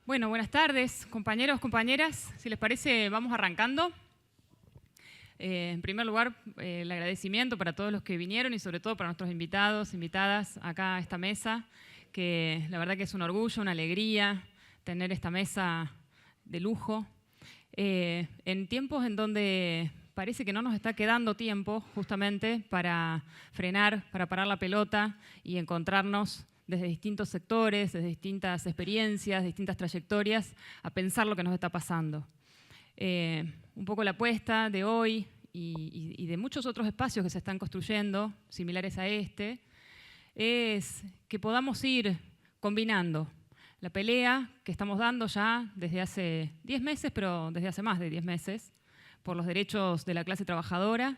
Bueno, buenas tardes, compañeros, compañeras. Si les parece, vamos arrancando. En primer lugar, el agradecimiento para todos los que vinieron y sobre todo para nuestros invitados, invitadas acá a esta mesa, que la verdad que es un orgullo, una alegría tener esta mesa de lujo. En tiempos en donde parece que no nos está quedando tiempo justamente para frenar, para parar la pelota y encontrarnos desde distintos sectores, desde distintas experiencias, distintas trayectorias, a pensar lo que nos está pasando. Un poco la apuesta de hoy y de muchos otros espacios que se están construyendo, similares a este, es que podamos ir combinando la pelea que estamos dando ya desde hace 10 meses, pero desde hace más de 10 meses, por los derechos de la clase trabajadora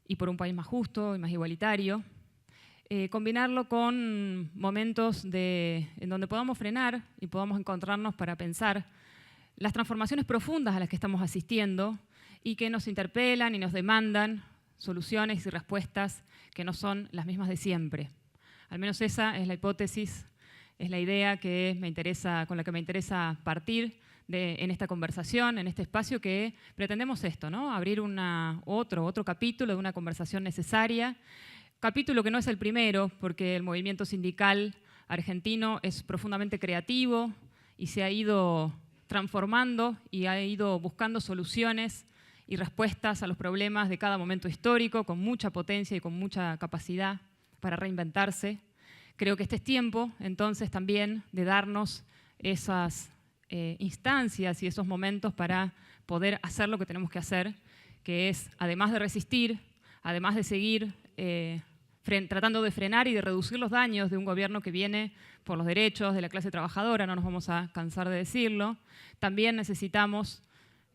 y por un país más justo y más igualitario. Combinarlo con momentos en donde podamos frenar y podamos encontrarnos para pensar las transformaciones profundas a las que estamos asistiendo y que nos interpelan y nos demandan soluciones y respuestas que no son las mismas de siempre. Al menos esa es la hipótesis, es la idea con la que me interesa partir en esta conversación, en este espacio que pretendemos esto, ¿no? Abrir otro capítulo de una conversación necesaria. Capítulo que no es el primero, porque el movimiento sindical argentino es profundamente creativo y se ha ido transformando y ha ido buscando soluciones y respuestas a los problemas de cada momento histórico, con mucha potencia y con mucha capacidad para reinventarse. Creo que este es tiempo, entonces, también de darnos esas instancias y esos momentos para poder hacer lo que tenemos que hacer, que es, además de resistir, además de seguir tratando de frenar y de reducir los daños de un gobierno que viene por los derechos de la clase trabajadora, no nos vamos a cansar de decirlo, también necesitamos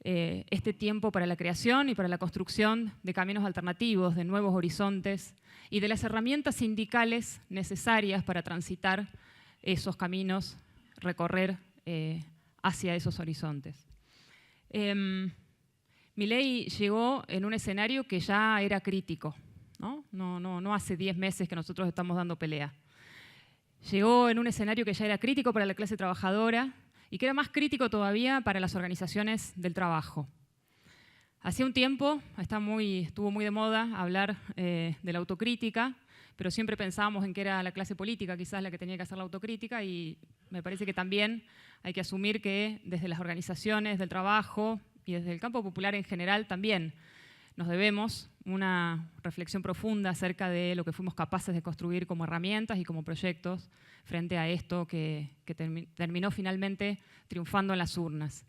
este tiempo para la creación y para la construcción de caminos alternativos, de nuevos horizontes y de las herramientas sindicales necesarias para transitar esos caminos, recorrer hacia esos horizontes. Milei llegó en un escenario que ya era crítico. No hace 10 meses que nosotros estamos dando pelea. Llegó en un escenario que ya era crítico para la clase trabajadora y que era más crítico todavía para las organizaciones del trabajo. Hacía un tiempo estuvo muy de moda hablar de la autocrítica, pero siempre pensábamos en que era la clase política quizás la que tenía que hacer la autocrítica y me parece que también hay que asumir que desde las organizaciones del trabajo y desde el campo popular en general también nos debemos una reflexión profunda acerca de lo que fuimos capaces de construir como herramientas y como proyectos frente a esto que terminó finalmente triunfando en las urnas.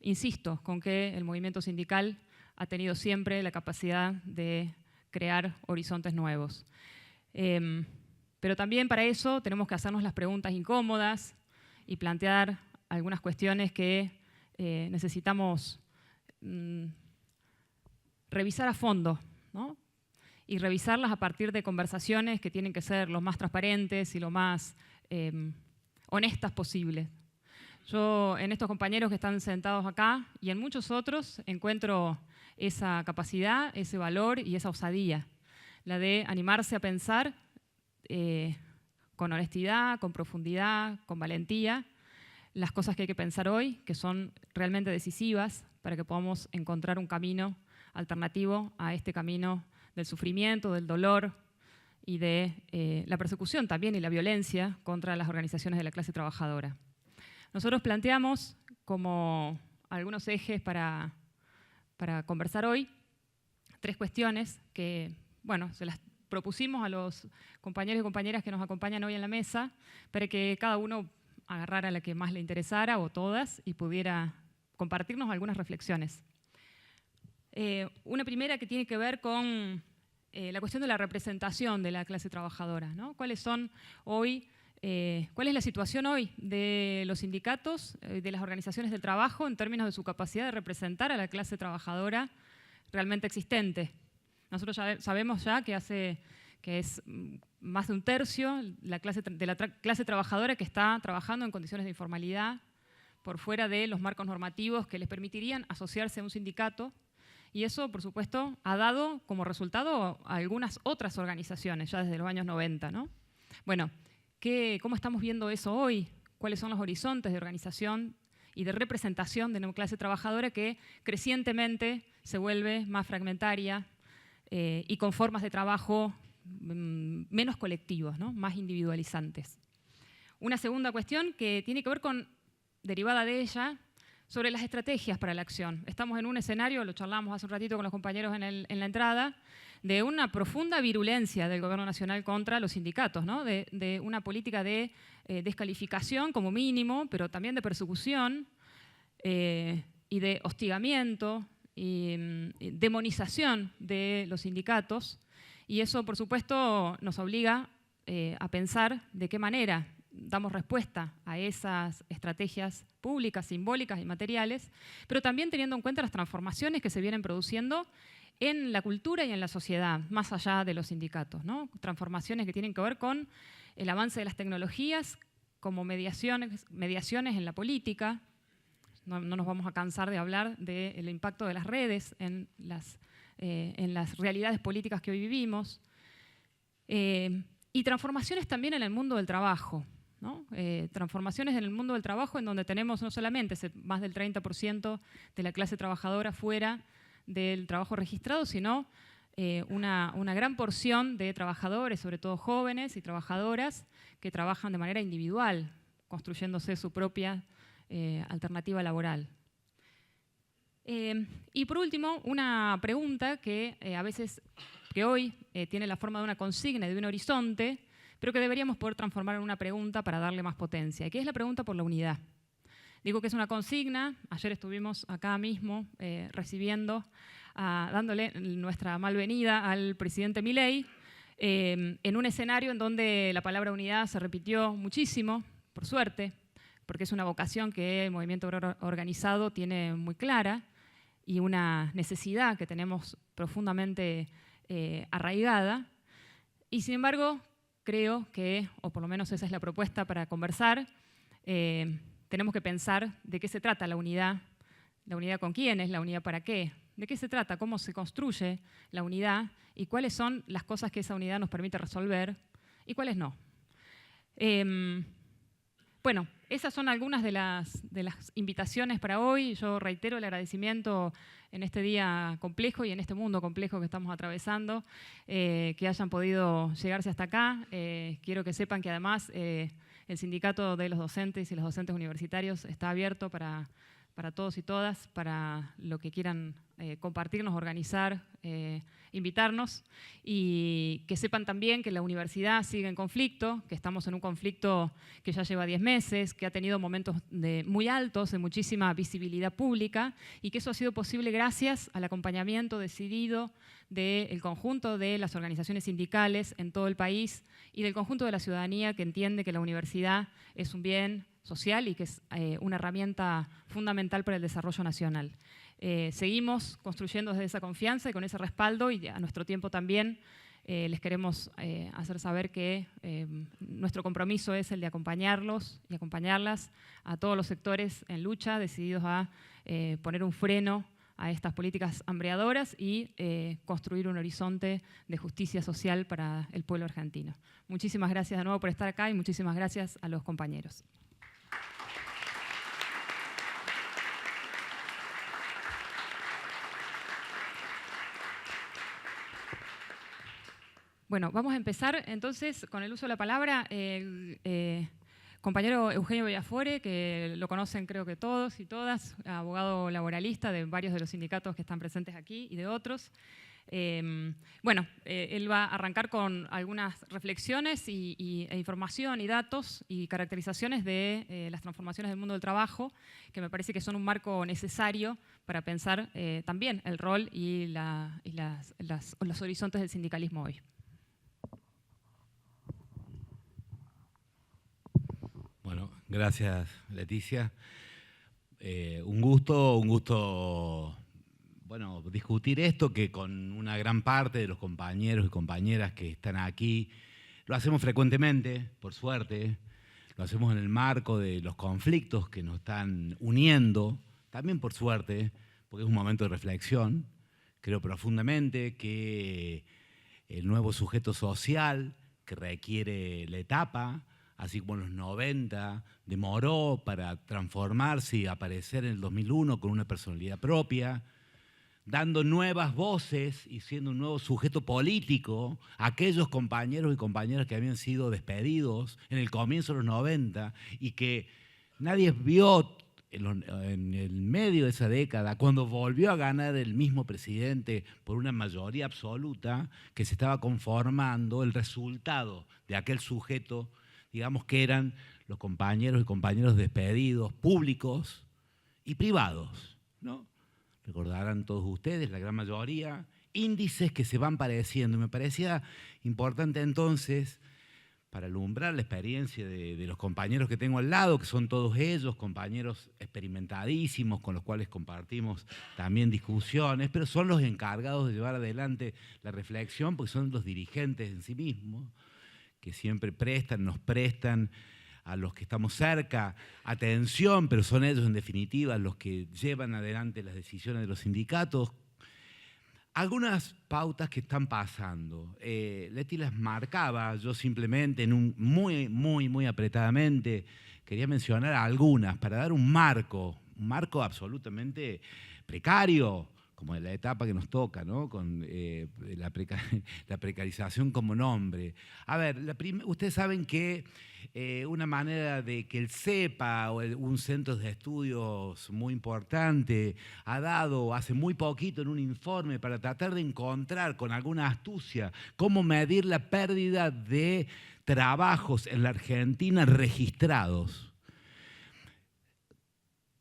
Insisto con que el movimiento sindical ha tenido siempre la capacidad de crear horizontes nuevos. Pero también para eso tenemos que hacernos las preguntas incómodas y plantear algunas cuestiones que necesitamos revisar a fondo, ¿no? Y revisarlas a partir de conversaciones que tienen que ser lo más transparentes y lo más honestas posibles. Yo en estos compañeros que están sentados acá y en muchos otros encuentro esa capacidad, ese valor y esa osadía, la de animarse a pensar con honestidad, con profundidad, con valentía, las cosas que hay que pensar hoy, que son realmente decisivas para que podamos encontrar un camino alternativo a este camino del sufrimiento, del dolor y de la persecución también y la violencia contra las organizaciones de la clase trabajadora. Nosotros planteamos como algunos ejes para conversar hoy 3 cuestiones que, bueno, se las propusimos a los compañeros y compañeras que nos acompañan hoy en la mesa para que cada uno agarrara la que más le interesara o todas y pudiera compartirnos algunas reflexiones. Una primera que tiene que ver con la cuestión de la representación de la clase trabajadora, ¿no? ¿Cuál es la situación hoy de los sindicatos, de las organizaciones del trabajo en términos de su capacidad de representar a la clase trabajadora realmente existente? Nosotros ya sabemos que es más de un tercio de la clase trabajadora que está trabajando en condiciones de informalidad por fuera de los marcos normativos que les permitirían asociarse a un sindicato. Y eso, por supuesto, ha dado como resultado a algunas otras organizaciones, ya desde los años 90, ¿no? Bueno, ¿cómo estamos viendo eso hoy? cuáles son los horizontes de organización y de representación de una clase trabajadora que crecientemente se vuelve más fragmentaria y con formas de trabajo menos colectivos, ¿no? Más individualizantes. Una segunda cuestión que tiene que ver con, derivada de ella, sobre las estrategias para la acción. Estamos en un escenario, lo charlamos hace un ratito con los compañeros en la entrada, de una profunda virulencia del gobierno nacional contra los sindicatos, ¿no? De una política de descalificación como mínimo, pero también de persecución y de hostigamiento y demonización de los sindicatos. Y eso, por supuesto, nos obliga a pensar de qué manera damos respuesta a esas estrategias públicas, simbólicas y materiales, pero también teniendo en cuenta las transformaciones que se vienen produciendo en la cultura y en la sociedad, más allá de los sindicatos, ¿no? Transformaciones que tienen que ver con el avance de las tecnologías como mediaciones en la política. No nos vamos a cansar de hablar del impacto de las redes en las realidades políticas que hoy vivimos. Y transformaciones también en el mundo del trabajo, ¿no? Transformaciones en el mundo del trabajo en donde tenemos no solamente más del 30% de la clase trabajadora fuera del trabajo registrado, sino una gran porción de trabajadores, sobre todo jóvenes y trabajadoras, que trabajan de manera individual, construyéndose su propia alternativa laboral. Y por último, una pregunta que hoy tiene la forma de una consigna y de un horizonte, pero que deberíamos poder transformar en una pregunta para darle más potencia, que es la pregunta por la unidad. Digo que es una consigna. Ayer estuvimos acá mismo dándole nuestra malvenida al presidente Milei, en un escenario en donde la palabra unidad se repitió muchísimo, por suerte, porque es una vocación que el movimiento obrero organizado tiene muy clara y una necesidad que tenemos profundamente arraigada. Y sin embargo, creo que, o por lo menos esa es la propuesta para conversar, tenemos que pensar de qué se trata la unidad con quiénes, la unidad para qué, de qué se trata, cómo se construye la unidad y cuáles son las cosas que esa unidad nos permite resolver y cuáles no. Bueno, esas son algunas de las invitaciones para hoy. Yo reitero el agradecimiento en este día complejo y en este mundo complejo que estamos atravesando, que hayan podido llegarse hasta acá. Quiero que sepan que además el sindicato de los docentes y los docentes universitarios está abierto para todos y todas, para lo que quieran compartirnos, organizar, invitarnos, y que sepan también que la universidad sigue en conflicto, que estamos en un conflicto que ya lleva 10 meses, que ha tenido momentos muy altos, de muchísima visibilidad pública, y que eso ha sido posible gracias al acompañamiento decidido del conjunto de las organizaciones sindicales en todo el país y del conjunto de la ciudadanía que entiende que la universidad es un bien social y que es una herramienta fundamental para el desarrollo nacional. Seguimos construyendo desde esa confianza y con ese respaldo, y a nuestro tiempo también les queremos hacer saber que nuestro compromiso es el de acompañarlos y acompañarlas a todos los sectores en lucha, decididos a poner un freno a estas políticas hambreadoras y construir un horizonte de justicia social para el pueblo argentino. Muchísimas gracias de nuevo por estar acá y muchísimas gracias a los compañeros. Bueno, vamos a empezar entonces con el uso de la palabra. El compañero Eugenio Bellafuore, que lo conocen creo que todos y todas, abogado laboralista de varios de los sindicatos que están presentes aquí y de otros. Él va a arrancar con algunas reflexiones e información y datos y caracterizaciones de las transformaciones del mundo del trabajo, que me parece que son un marco necesario para pensar también el rol y los horizontes del sindicalismo hoy. Bueno, gracias Leticia. Un gusto bueno, discutir esto que con una gran parte de los compañeros y compañeras que están aquí lo hacemos frecuentemente, por suerte, lo hacemos en el marco de los conflictos que nos están uniendo, también por suerte, porque es un momento de reflexión. Creo profundamente que el nuevo sujeto social que requiere la etapa así como en los 90 demoró para transformarse y aparecer en el 2001 con una personalidad propia, dando nuevas voces y siendo un nuevo sujeto político a aquellos compañeros y compañeras que habían sido despedidos en el comienzo de los 90 y que nadie vio en el medio de esa década, cuando volvió a ganar el mismo presidente por una mayoría absoluta, que se estaba conformando el resultado de aquel sujeto, digamos que eran los compañeros y compañeras despedidos públicos y privados, ¿no? Recordarán todos ustedes, la gran mayoría, índices que se van pareciendo. Me parecía importante entonces, para alumbrar la experiencia de los compañeros que tengo al lado, que son todos ellos, compañeros experimentadísimos, con los cuales compartimos también discusiones, pero son los encargados de llevar adelante la reflexión, porque son los dirigentes en sí mismos, que siempre nos prestan a los que estamos cerca atención, pero son ellos en definitiva los que llevan adelante las decisiones de los sindicatos. Algunas pautas que están pasando. Leti las marcaba, yo simplemente muy apretadamente quería mencionar algunas para dar un marco absolutamente precario, como en la etapa que nos toca, ¿no? Con la precarización como nombre. A ver, ustedes saben que una manera de que el CEPA, o un centro de estudios muy importante, ha dado hace muy poquito en un informe para tratar de encontrar con alguna astucia cómo medir la pérdida de trabajos en la Argentina registrados.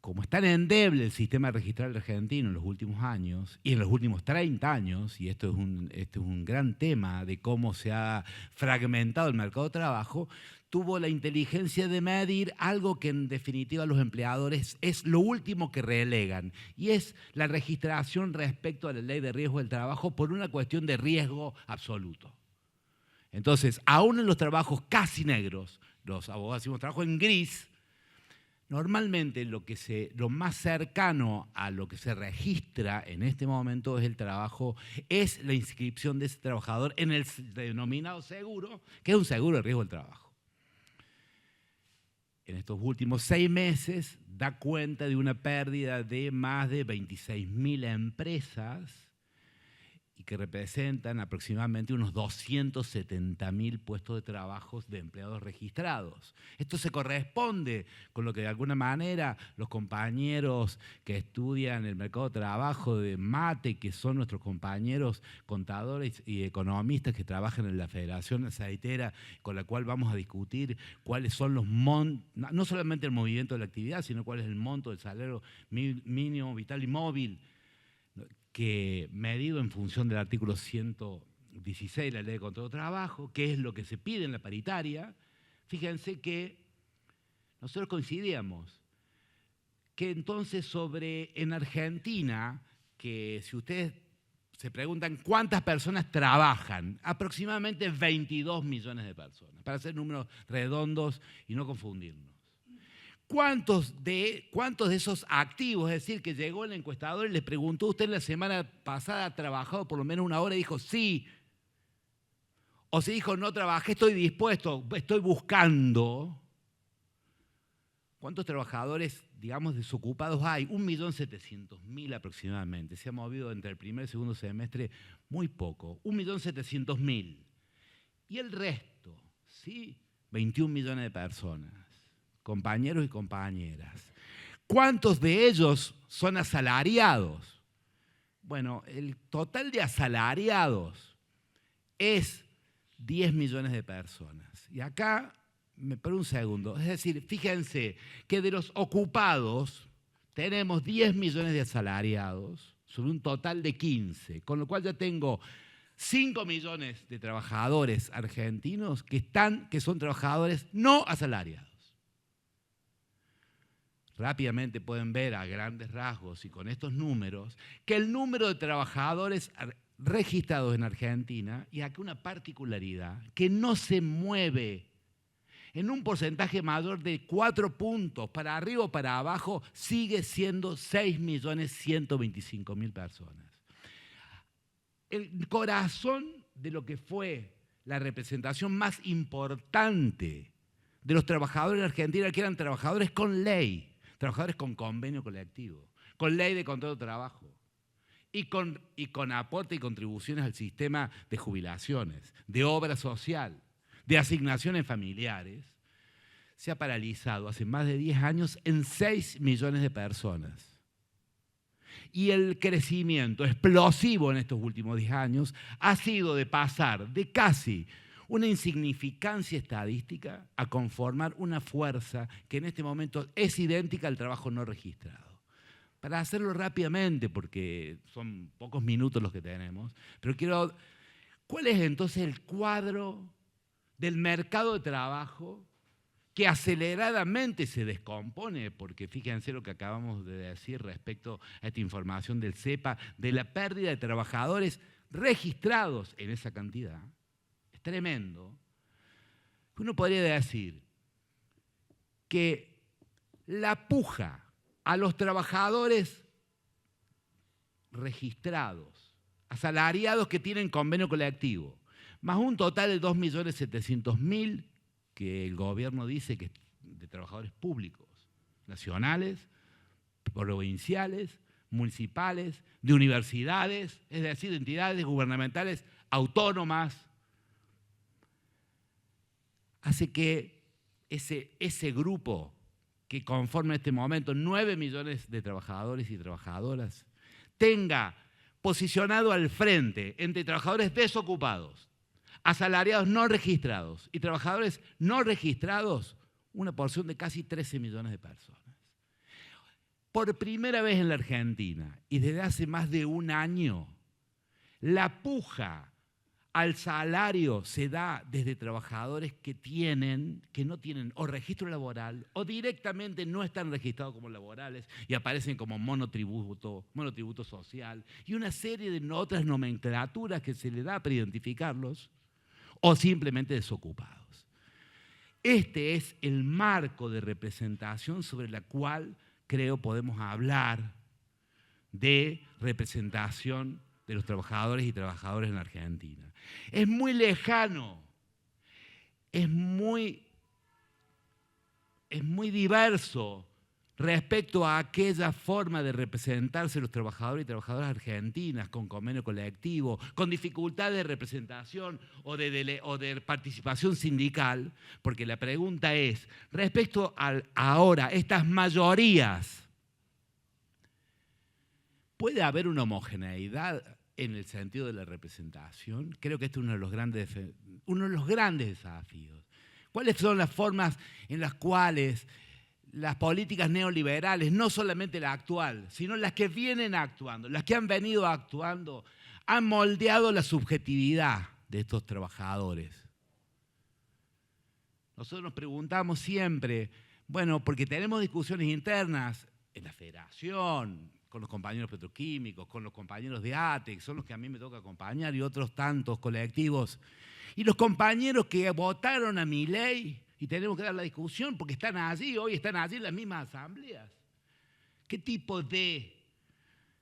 Como es tan endeble el sistema registral argentino en los últimos años, y en los últimos 30 años, y esto es un gran tema de cómo se ha fragmentado el mercado de trabajo, tuvo la inteligencia de medir algo que en definitiva los empleadores es lo último que relegan, y es la registración respecto a la ley de riesgo del trabajo por una cuestión de riesgo absoluto. Entonces, aún en los trabajos casi negros, los abogados decimos trabajo en gris, normalmente lo más cercano a lo que se registra en este momento es el trabajo, es la inscripción de ese trabajador en el denominado seguro, que es un seguro de riesgo del trabajo. En estos últimos 6 meses da cuenta de una pérdida de más de 26.000 empresas y que representan aproximadamente unos 270.000 puestos de trabajo de empleados registrados. Esto se corresponde con lo que de alguna manera los compañeros que estudian el mercado de trabajo de MATE, que son nuestros compañeros contadores y economistas que trabajan en la Federación Aceitera, con la cual vamos a discutir cuáles son los montos, no solamente el movimiento de la actividad, sino cuál es el monto del salario mínimo vital y móvil, que medido en función del artículo 116 de la Ley de Contrato de Trabajo, que es lo que se pide en la paritaria. Fíjense que nosotros coincidíamos que entonces en Argentina, que si ustedes se preguntan cuántas personas trabajan, aproximadamente 22 millones de personas, para hacer números redondos y no confundirnos. ¿Cuántos de esos activos, es decir, que llegó el encuestador y le preguntó, ¿usted la semana pasada ha trabajado por lo menos una hora? Y dijo, sí. O se dijo, no trabajé, estoy dispuesto, estoy buscando. ¿Cuántos trabajadores, digamos, desocupados hay? 1.700.000 aproximadamente. Se ha movido entre el primer y el segundo semestre muy poco. 1.700.000. Y el resto, ¿sí? 21 millones de personas. Compañeros y compañeras. ¿Cuántos de ellos son asalariados? Bueno, el total de asalariados es 10 millones de personas. Y acá, por un segundo, es decir, fíjense que de los ocupados tenemos 10 millones de asalariados sobre un total de 15, con lo cual ya tengo 5 millones de trabajadores argentinos que son trabajadores no asalariados. Rápidamente pueden ver a grandes rasgos y con estos números que el número de trabajadores registrados en Argentina, y aquí una particularidad, que no se mueve en un porcentaje mayor de 4 puntos, para arriba o para abajo, sigue siendo 6.125.000 personas. El corazón de lo que fue la representación más importante de los trabajadores en Argentina que eran trabajadores con ley, trabajadores con convenio colectivo, con ley de contrato de trabajo y con aporte y contribuciones al sistema de jubilaciones, de obra social, de asignaciones familiares, se ha paralizado hace más de 10 años en 6 millones de personas. Y el crecimiento explosivo en estos últimos 10 años ha sido de pasar de casi una insignificancia estadística a conformar una fuerza que en este momento es idéntica al trabajo no registrado. Para hacerlo rápidamente, porque son pocos minutos los que tenemos, pero ¿cuál es entonces el cuadro del mercado de trabajo que aceleradamente se descompone? Porque fíjense lo que acabamos de decir respecto a esta información del CEPA, de la pérdida de trabajadores registrados en esa cantidad. Es tremendo. Uno podría decir que la puja a los trabajadores registrados, asalariados que tienen convenio colectivo, más un total de 2.700.000 que el gobierno dice que es de trabajadores públicos, nacionales, provinciales, municipales, de universidades, es decir, de entidades gubernamentales autónomas, hace que ese grupo que conforma en este momento 9 millones de trabajadores y trabajadoras tenga posicionado al frente entre trabajadores desocupados, asalariados no registrados y trabajadores no registrados, una porción de casi 13 millones de personas. Por primera vez en la Argentina y desde hace más de un año, la puja al salario se da desde trabajadores que no tienen o registro laboral o directamente no están registrados como laborales y aparecen como monotributo social y una serie de otras nomenclaturas que se le da para identificarlos, o simplemente desocupados. Este es el marco de representación sobre la cual creo podemos hablar de representación de los trabajadores y trabajadoras en la Argentina. Es muy lejano, es muy diverso respecto a aquella forma de representarse los trabajadores y trabajadoras argentinas con convenio colectivo, con dificultad de representación o de participación sindical, porque la pregunta es, respecto a ahora, estas mayorías, ¿puede haber una homogeneidad en el sentido de la representación? Creo que este es uno de los grandes desafíos. ¿Cuáles son las formas en las cuales las políticas neoliberales, no solamente la actual, sino las que vienen actuando, las que han venido actuando, han moldeado la subjetividad de estos trabajadores? Nosotros nos preguntamos siempre, bueno, porque tenemos discusiones internas en la federación, con los compañeros petroquímicos, con los compañeros de ATE, que son los que a mí me toca acompañar, y otros tantos colectivos, y los compañeros que votaron a Milei, y tenemos que dar la discusión porque están allí, hoy están allí en las mismas asambleas.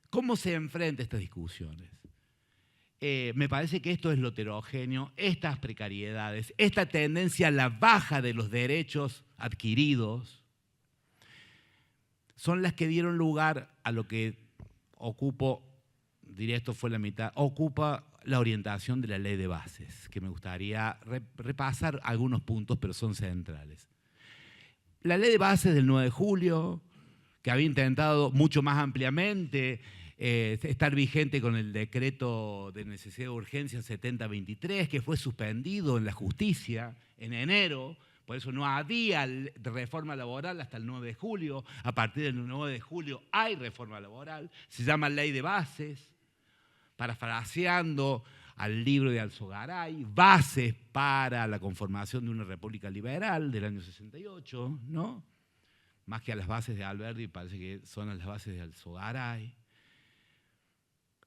¿Cómo se enfrenta estas discusiones? Me parece que esto es lo heterogéneo, estas precariedades, esta tendencia a la baja de los derechos adquiridos, son las que dieron lugar a lo que ocupa la orientación de la ley de bases, que me gustaría repasar algunos puntos, pero son centrales. La ley de bases del 9 de julio, que había intentado mucho más ampliamente estar vigente con el decreto de necesidad de urgencia 7023, que fue suspendido en la justicia en enero. Por eso no había reforma laboral hasta el 9 de julio. A partir del 9 de julio hay reforma laboral. Se llama Ley de Bases, parafraseando al libro de Alzogaray, Bases para la conformación de una república liberal del año 68, ¿no? Más que a las bases de Alberti, parece que son a las bases de Alzogaray.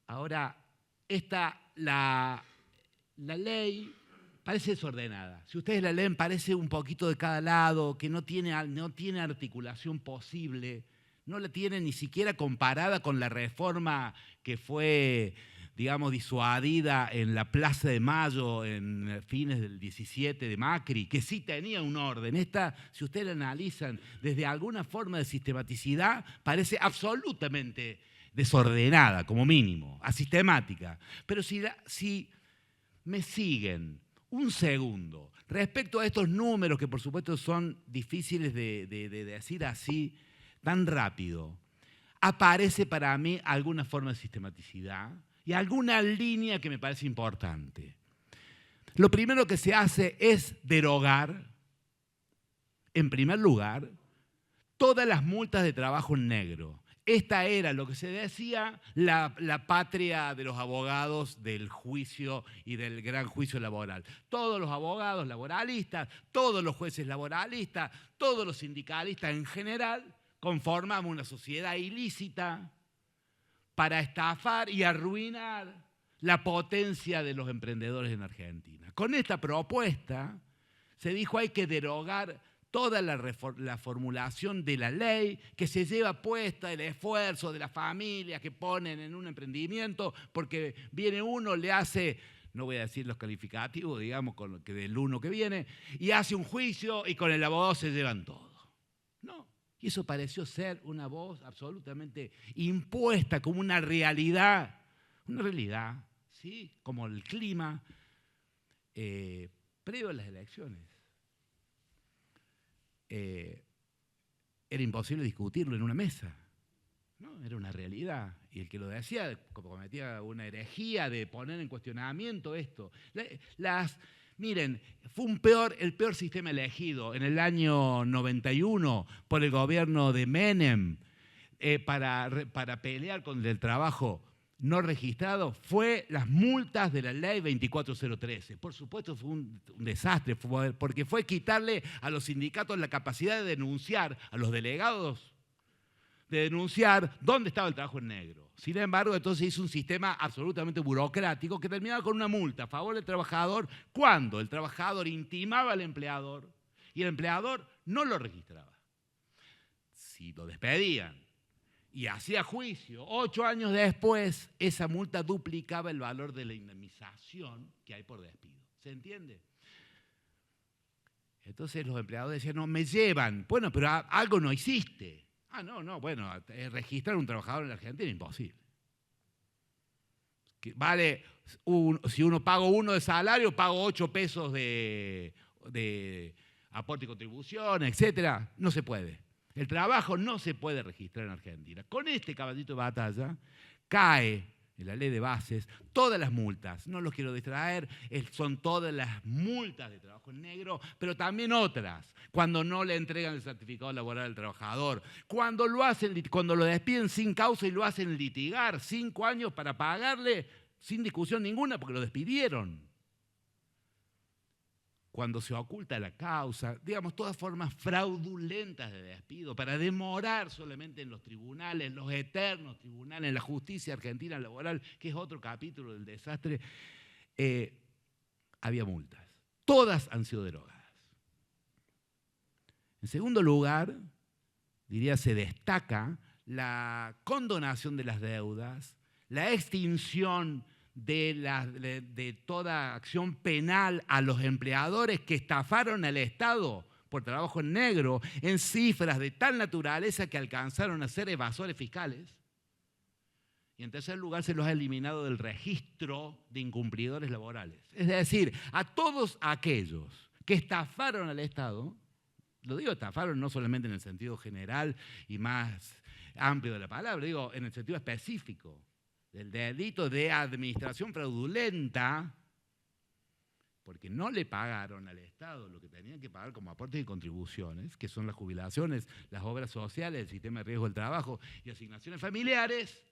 Ahora, la ley parece desordenada. Si ustedes la leen, parece un poquito de cada lado, que no tiene articulación posible, no la tiene ni siquiera comparada con la reforma que fue digamos, disuadida en la Plaza de Mayo en fines del 17 de Macri, que sí tenía un orden. Esta, si ustedes la analizan desde alguna forma de sistematicidad, parece absolutamente desordenada, como mínimo, asistemática. Pero si me siguen un segundo respecto a estos números, que por supuesto son difíciles de decir así tan rápido, aparece para mí alguna forma de sistematicidad y alguna línea que me parece importante. Lo primero que se hace es derogar, en primer lugar, todas las multas de trabajo en negro. Esta era lo que se decía la patria de los abogados del juicio y del gran juicio laboral. Todos los abogados laboralistas, todos los jueces laboralistas, todos los sindicalistas en general conformamos una sociedad ilícita para estafar y arruinar la potencia de los emprendedores en Argentina. Con esta propuesta se dijo hay que derogar toda la formulación de la ley que se lleva puesta el esfuerzo de las familias que ponen en un emprendimiento, porque viene uno, le hace, no voy a decir los calificativos, digamos, con lo que del uno que viene, y hace un juicio y con el abogado se llevan todo. No, y eso pareció ser una voz absolutamente impuesta como una realidad, ¿sí? Como el clima previo a las elecciones. Era imposible discutirlo en una mesa, ¿no? Era una realidad. Y el que lo decía cometía una herejía de poner en cuestionamiento esto. Miren, fue el peor sistema elegido en el año 91 por el gobierno de Menem para pelear con el trabajo no registrado, fue las multas de la ley 24013. Por supuesto fue un desastre, porque fue quitarle a los sindicatos la capacidad de denunciar, a los delegados, de denunciar dónde estaba el trabajo en negro. Sin embargo, entonces hizo un sistema absolutamente burocrático que terminaba con una multa a favor del trabajador cuando el trabajador intimaba al empleador y el empleador no lo registraba. Si lo despedían y hacía juicio, 8 años después, esa multa duplicaba el valor de la indemnización que hay por despido. ¿Se entiende? Entonces los empleados decían, no, me llevan. Bueno, pero algo no hiciste. Bueno, registrar un trabajador en la Argentina es imposible. Vale, si uno paga 1 de salario, pago 8 pesos de aporte y contribución, etc. No se puede. El trabajo no se puede registrar en Argentina. Con este caballito de batalla cae en la ley de bases todas las multas. No los quiero distraer, son todas las multas de trabajo en negro, pero también otras. Cuando no le entregan el certificado laboral al trabajador, cuando lo despiden sin causa y lo hacen litigar 5 años para pagarle sin discusión ninguna porque lo despidieron. Cuando se oculta la causa, digamos, todas formas fraudulentas de despido para demorar solamente en los tribunales, los eternos tribunales, en la justicia argentina laboral, que es otro capítulo del desastre, había multas. Todas han sido derogadas. En segundo lugar, diría, se destaca la condonación de las deudas, la extinción de toda acción penal a los empleadores que estafaron al Estado por trabajo en negro en cifras de tal naturaleza que alcanzaron a ser evasores fiscales. Y en tercer lugar se los ha eliminado del registro de incumplidores laborales. Es decir, a todos aquellos que estafaron al Estado, lo digo estafaron no solamente en el sentido general y más amplio de la palabra, digo en el sentido específico, del delito de administración fraudulenta, porque no le pagaron al Estado lo que tenían que pagar como aportes y contribuciones, que son las jubilaciones, las obras sociales, el sistema de riesgo del trabajo y asignaciones familiares,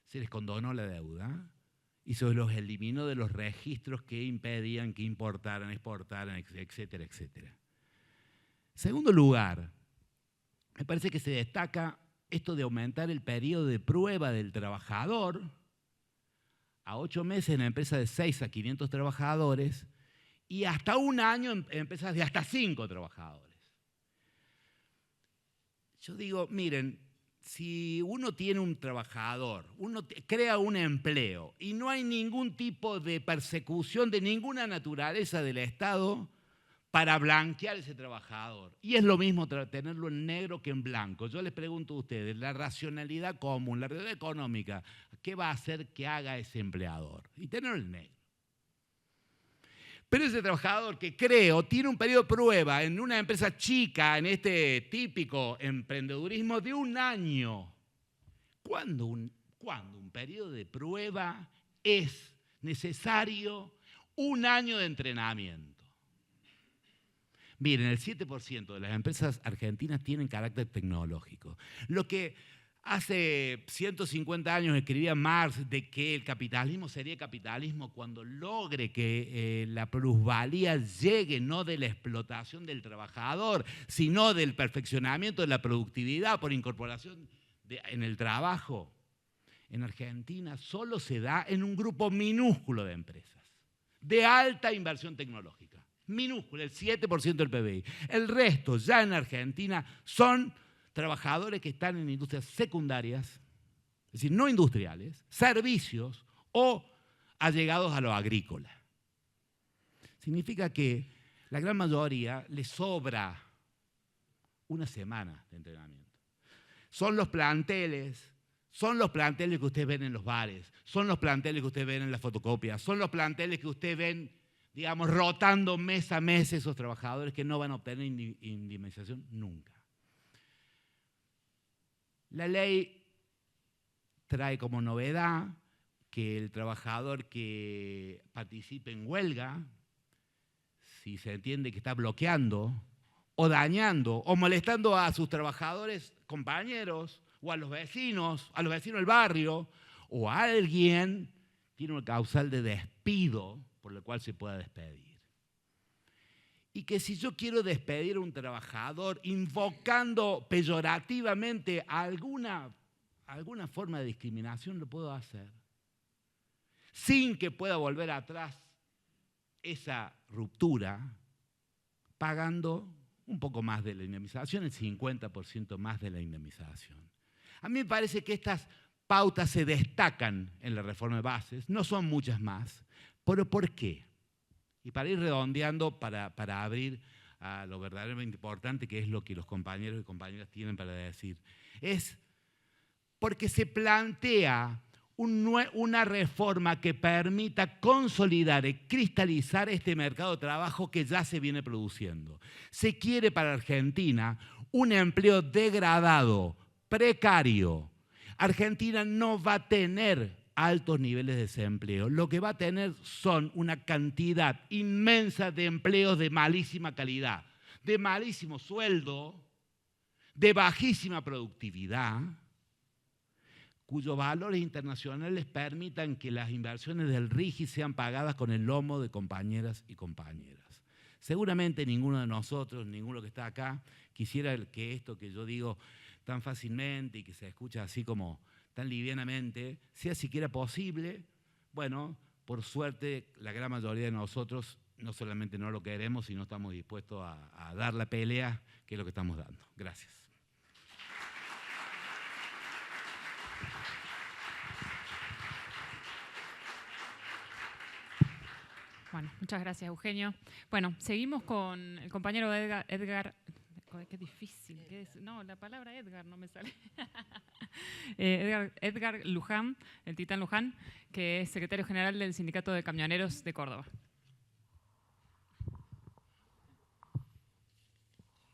se les condonó la deuda y se los eliminó de los registros que impedían que importaran, exportaran, etcétera, etcétera. En segundo lugar, me parece que se destaca esto de aumentar el periodo de prueba del trabajador a 8 meses en empresas de 6 a 500 trabajadores y hasta 1 año en empresas de hasta 5 trabajadores. Yo digo, miren, si uno tiene un trabajador, uno crea un empleo y no hay ningún tipo de persecución de ninguna naturaleza del Estado para blanquear ese trabajador. Y es lo mismo tenerlo en negro que en blanco. Yo les pregunto a ustedes, la racionalidad común, la realidad económica, ¿qué va a hacer que haga ese empleador? Y tenerlo en negro. Pero ese trabajador que creo tiene un periodo de prueba en una empresa chica, en este típico emprendedurismo de 1 año. ¿Cuándo un periodo de prueba es necesario 1 año de entrenamiento? Miren, el 7% de las empresas argentinas tienen carácter tecnológico. Lo que hace 150 años escribía Marx de que el capitalismo sería capitalismo cuando logre que la plusvalía llegue no de la explotación del trabajador, sino del perfeccionamiento de la productividad por incorporación en el trabajo. En Argentina solo se da en un grupo minúsculo de empresas de alta inversión tecnológica. Minúsculo, el 7% del PBI. El resto ya en Argentina son trabajadores que están en industrias secundarias, es decir, no industriales, servicios o allegados a lo agrícola. Significa que la gran mayoría les sobra 1 semana de entrenamiento. Son los planteles que ustedes ven en los bares, son los planteles que ustedes ven en las fotocopias, son los planteles que ustedes ven, digamos, rotando mes a mes esos trabajadores que no van a obtener indemnización nunca. La ley trae como novedad que el trabajador que participe en huelga, si se entiende que está bloqueando o dañando o molestando a sus trabajadores compañeros o a los vecinos del barrio o a alguien, tiene una causal de despido por la cual se pueda despedir. Y que si yo quiero despedir a un trabajador invocando peyorativamente alguna forma de discriminación, lo puedo hacer. Sin que pueda volver atrás esa ruptura, pagando un poco más de la indemnización, el 50% más de la indemnización. A mí me parece que estas pautas se destacan en la reforma de bases, no son muchas más, pero ¿por qué? Y para ir redondeando, para abrir a lo verdaderamente importante, que es lo que los compañeros y compañeras tienen para decir, es porque se plantea una reforma que permita consolidar y cristalizar este mercado de trabajo que ya se viene produciendo. Se quiere para Argentina un empleo degradado, precario. Argentina no va a tener altos niveles de desempleo. Lo que va a tener son una cantidad inmensa de empleos de malísima calidad, de malísimo sueldo, de bajísima productividad, cuyos valores internacionales permitan que las inversiones del RIGI sean pagadas con el lomo de compañeras y compañeras. Seguramente ninguno de nosotros, ninguno que está acá, quisiera que esto que yo digo tan fácilmente y que se escucha así como tan livianamente, sea siquiera posible. Bueno, por suerte, la gran mayoría de nosotros no solamente no lo queremos, sino estamos dispuestos a dar la pelea, que es lo que estamos dando. Gracias. Bueno, muchas gracias, Eugenio. Bueno, seguimos con el compañero Edgar. Qué difícil. No, la palabra Edgar no me sale. Edgar Luján, el Titán Luján, que es secretario general del Sindicato de Camioneros de Córdoba.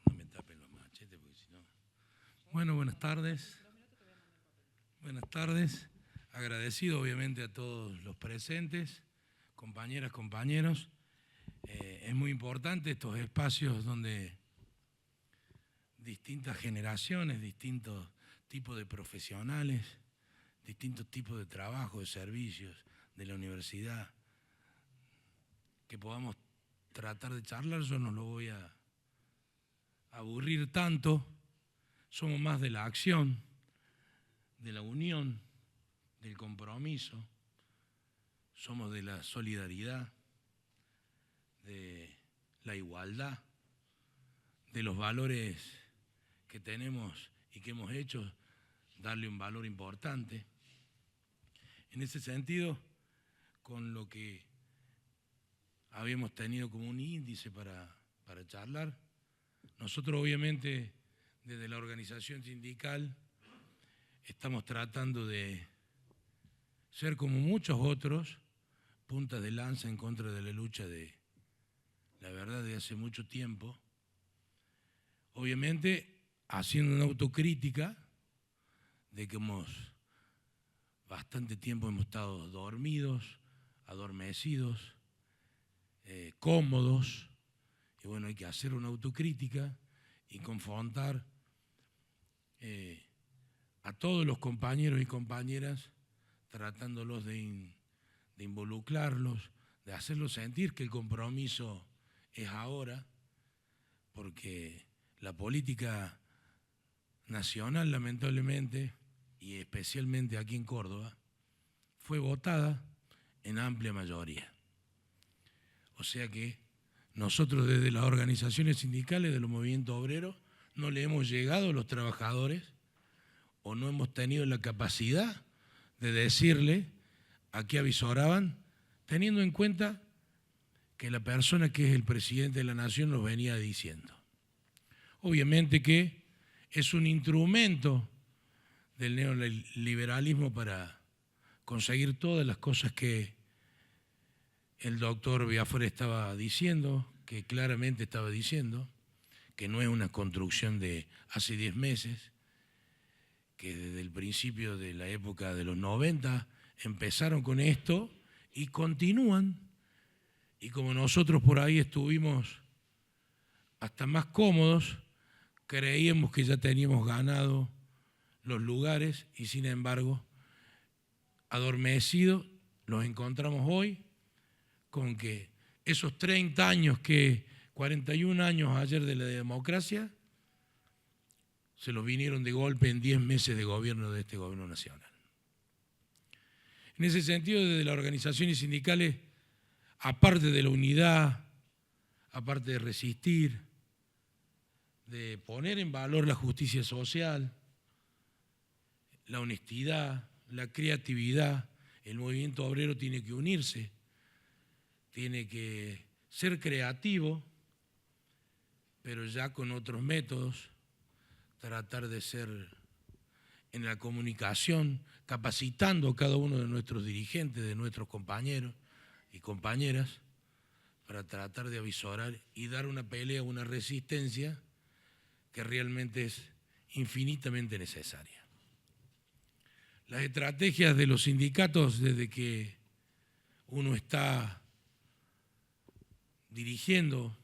No me tapen los machetes porque si no... Bueno, buenas tardes. Buenas tardes. Agradecido obviamente a todos los presentes, compañeras, compañeros. Es muy importante estos espacios donde distintas generaciones, distintos tipos de profesionales, distintos tipos de trabajo, de servicios, de la universidad, que podamos tratar de charlar. Yo no lo voy a aburrir tanto. Somos más de la acción, de la unión, del compromiso. Somos de la solidaridad, de la igualdad, de los valores que tenemos y que hemos hecho darle un valor importante. En ese sentido, con lo que habíamos tenido como un índice para charlar, nosotros obviamente desde la organización sindical estamos tratando de ser como muchos otros puntas de lanza en contra de la lucha de la verdad de hace mucho tiempo, obviamente haciendo una autocrítica de que bastante tiempo hemos estado dormidos, adormecidos, cómodos, y bueno, hay que hacer una autocrítica y confrontar a todos los compañeros y compañeras, tratándolos de involucrarlos, de hacerlos sentir que el compromiso es ahora, porque la política nacional, lamentablemente, y especialmente aquí en Córdoba, fue votada en amplia mayoría. O sea que nosotros desde las organizaciones sindicales de los movimientos obreros no le hemos llegado a los trabajadores o no hemos tenido la capacidad de decirle a qué avisoraban, teniendo en cuenta que la persona que es el presidente de la Nación nos venía diciendo. Obviamente que es un instrumento del neoliberalismo para conseguir todas las cosas que el doctor Biafore estaba diciendo, que claramente estaba diciendo, que no es una construcción de hace 10 meses, que desde el principio de la época de los 90 empezaron con esto y continúan, y como nosotros por ahí estuvimos hasta más cómodos, creíamos que ya teníamos ganado los lugares y sin embargo, adormecidos, los encontramos hoy con que esos 30 años, 41 años ayer de la democracia, se los vinieron de golpe en 10 meses de gobierno de este gobierno nacional. En ese sentido, desde las organizaciones sindicales, aparte de la unidad, aparte de resistir, de poner en valor la justicia social, la honestidad, la creatividad, el movimiento obrero tiene que unirse, tiene que ser creativo, pero ya con otros métodos, tratar de ser en la comunicación, capacitando a cada uno de nuestros dirigentes, de nuestros compañeros y compañeras, para tratar de avisorar y dar una pelea, una resistencia que realmente es infinitamente necesaria. Las estrategias de los sindicatos desde que uno está dirigiendo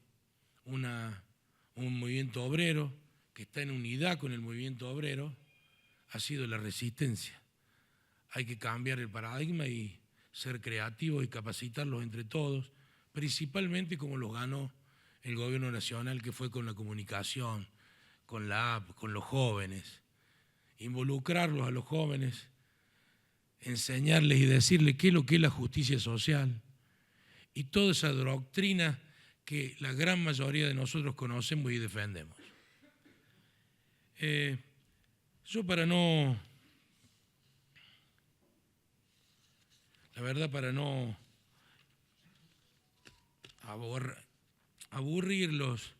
un movimiento obrero que está en unidad con el movimiento obrero ha sido la resistencia. Hay que cambiar el paradigma y ser creativos y capacitarlos entre todos, principalmente como los ganó el gobierno nacional, que fue con la comunicación, con la app, con los jóvenes. Involucrarlos a los jóvenes, enseñarles y decirles qué es lo que es la justicia social y toda esa doctrina que la gran mayoría de nosotros conocemos y defendemos. Yo para no aburrirlos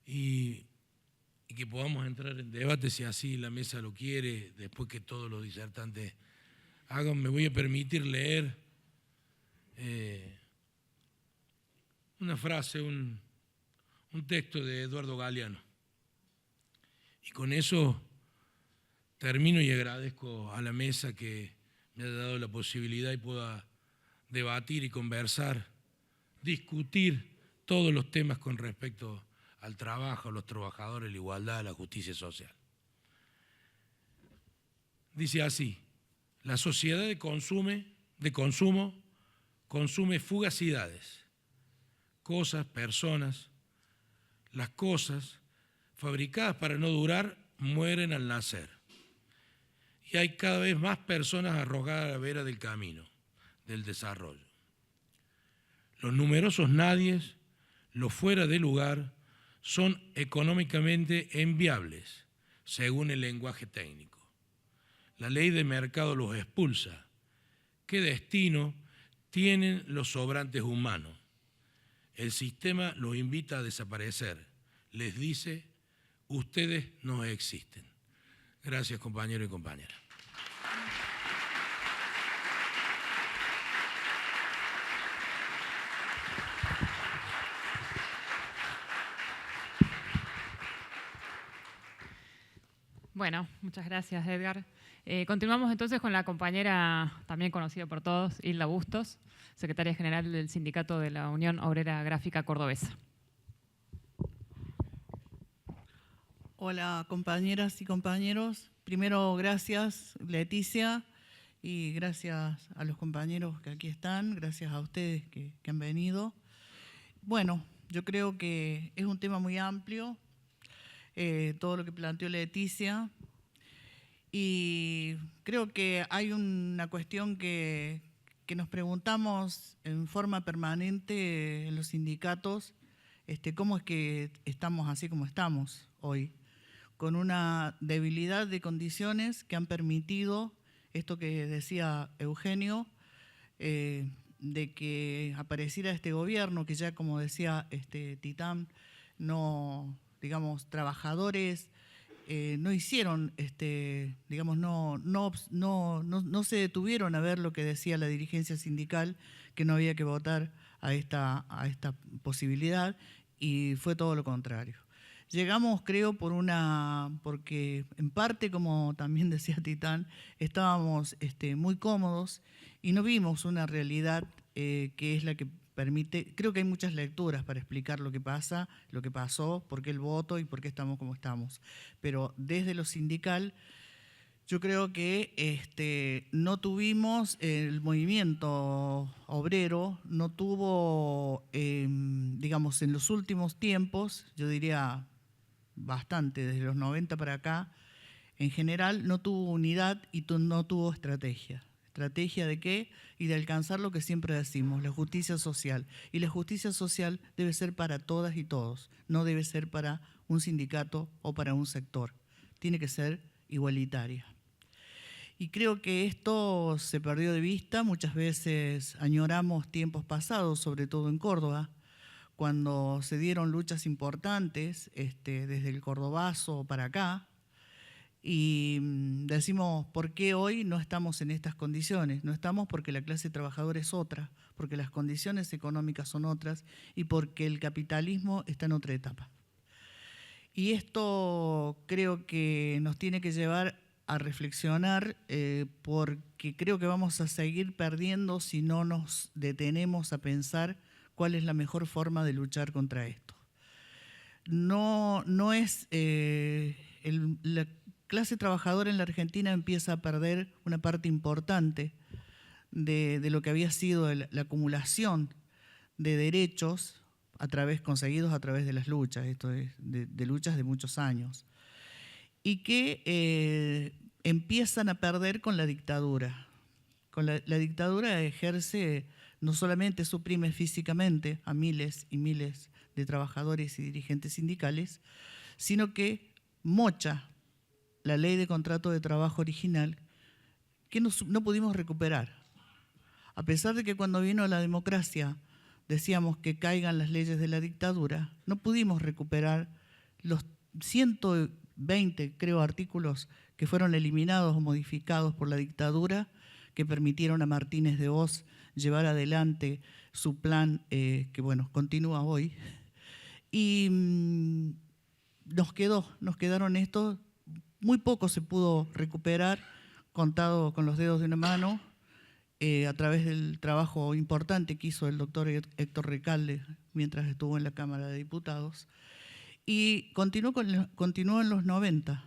y que podamos entrar en debate si así la mesa lo quiere, después que todos los disertantes hagan, me voy a permitir leer una frase, un texto de Eduardo Galeano. Y con eso termino y agradezco a la mesa que me ha dado la posibilidad y pueda debatir y conversar, discutir todos los temas con respecto al trabajo, a los trabajadores, la igualdad, la justicia social. Dice así: la sociedad de consumo consume fugacidades, cosas, personas. Las cosas fabricadas para no durar mueren al nacer. Y hay cada vez más personas arrojadas a la vera del camino del desarrollo. Los numerosos nadies, los fuera de lugar, son económicamente enviables, según el lenguaje técnico. La ley de mercado los expulsa. ¿Qué destino tienen los sobrantes humanos? El sistema los invita a desaparecer. Les dice, ustedes no existen. Gracias, compañeros y compañeras. Bueno, muchas gracias, Edgar. Continuamos entonces con la compañera, también conocida por todos, Hilda Bustos, secretaria general del Sindicato de la Unión Obrera Gráfica Cordobesa. Hola, compañeras y compañeros. Primero, gracias, Leticia, y gracias a los compañeros que aquí están, gracias a ustedes que han venido. Bueno, yo creo que es un tema muy amplio, todo lo que planteó Leticia, y creo que hay una cuestión que nos preguntamos en forma permanente en los sindicatos, cómo es que estamos así como estamos hoy, con una debilidad de condiciones que han permitido esto que decía Eugenio, de que apareciera este gobierno que ya, como decía Titán, no, digamos, trabajadores no hicieron, digamos, no se detuvieron a ver lo que decía la dirigencia sindical, que no había que votar a esta posibilidad, y fue todo lo contrario. Llegamos, creo, porque en parte, como también decía Titán, estábamos muy cómodos y no vimos una realidad que es la que permite. Creo que hay muchas lecturas para explicar lo que pasa, lo que pasó, por qué el voto y por qué estamos como estamos. Pero desde lo sindical, yo creo que no tuvimos, el movimiento obrero no tuvo, digamos, en los últimos tiempos, yo diría bastante, desde los 90 para acá, en general no tuvo unidad y no tuvo estrategia. ¿Estrategia de qué? Y de alcanzar lo que siempre decimos, la justicia social. Y la justicia social debe ser para todas y todos, no debe ser para un sindicato o para un sector. Tiene que ser igualitaria. Y creo que esto se perdió de vista. Muchas veces añoramos tiempos pasados, sobre todo en Córdoba, cuando se dieron luchas importantes desde el cordobazo para acá, y decimos, ¿por qué hoy no estamos en estas condiciones? No estamos porque la clase trabajadora es otra, porque las condiciones económicas son otras y porque el capitalismo está en otra etapa. Y esto creo que nos tiene que llevar a reflexionar, porque creo que vamos a seguir perdiendo si no nos detenemos a pensar cuál es la mejor forma de luchar contra esto. No es la clase trabajadora en la Argentina empieza a perder una parte importante de lo que había sido la acumulación de derechos conseguidos a través de las luchas, esto es, de luchas de muchos años, y que empiezan a perder con la dictadura. La dictadura ejerce, no solamente suprime físicamente a miles y miles de trabajadores y dirigentes sindicales, sino que mocha la ley de contrato de trabajo original que no pudimos recuperar. A pesar de que cuando vino la democracia decíamos que caigan las leyes de la dictadura, no pudimos recuperar los 120, creo, artículos que fueron eliminados o modificados por la dictadura, que permitieron a Martínez de Hoz llevar adelante su plan, que bueno, continúa hoy. Y nos quedaron estos. Muy poco se pudo recuperar, contado con los dedos de una mano, a través del trabajo importante que hizo el doctor Héctor Recalde mientras estuvo en la Cámara de Diputados. Y continuó en los 90.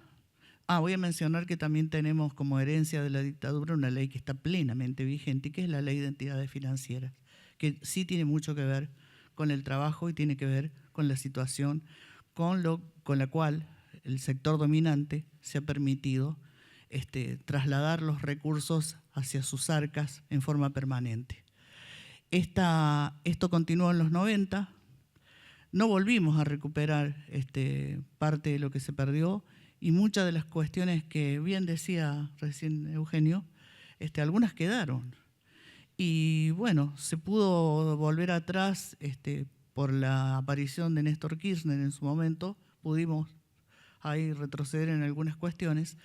Voy a mencionar que también tenemos como herencia de la dictadura una ley que está plenamente vigente, que es la Ley de Entidades Financieras, que sí tiene mucho que ver con el trabajo y tiene que ver con la situación con la cual el sector dominante se ha permitido trasladar los recursos hacia sus arcas en forma permanente. Esto continuó en los 90, no volvimos a recuperar parte de lo que se perdió, y muchas de las cuestiones que bien decía recién Eugenio, algunas quedaron. Y bueno, se pudo volver atrás por la aparición de Néstor Kirchner en su momento, pudimos ahí retroceder en algunas cuestiones,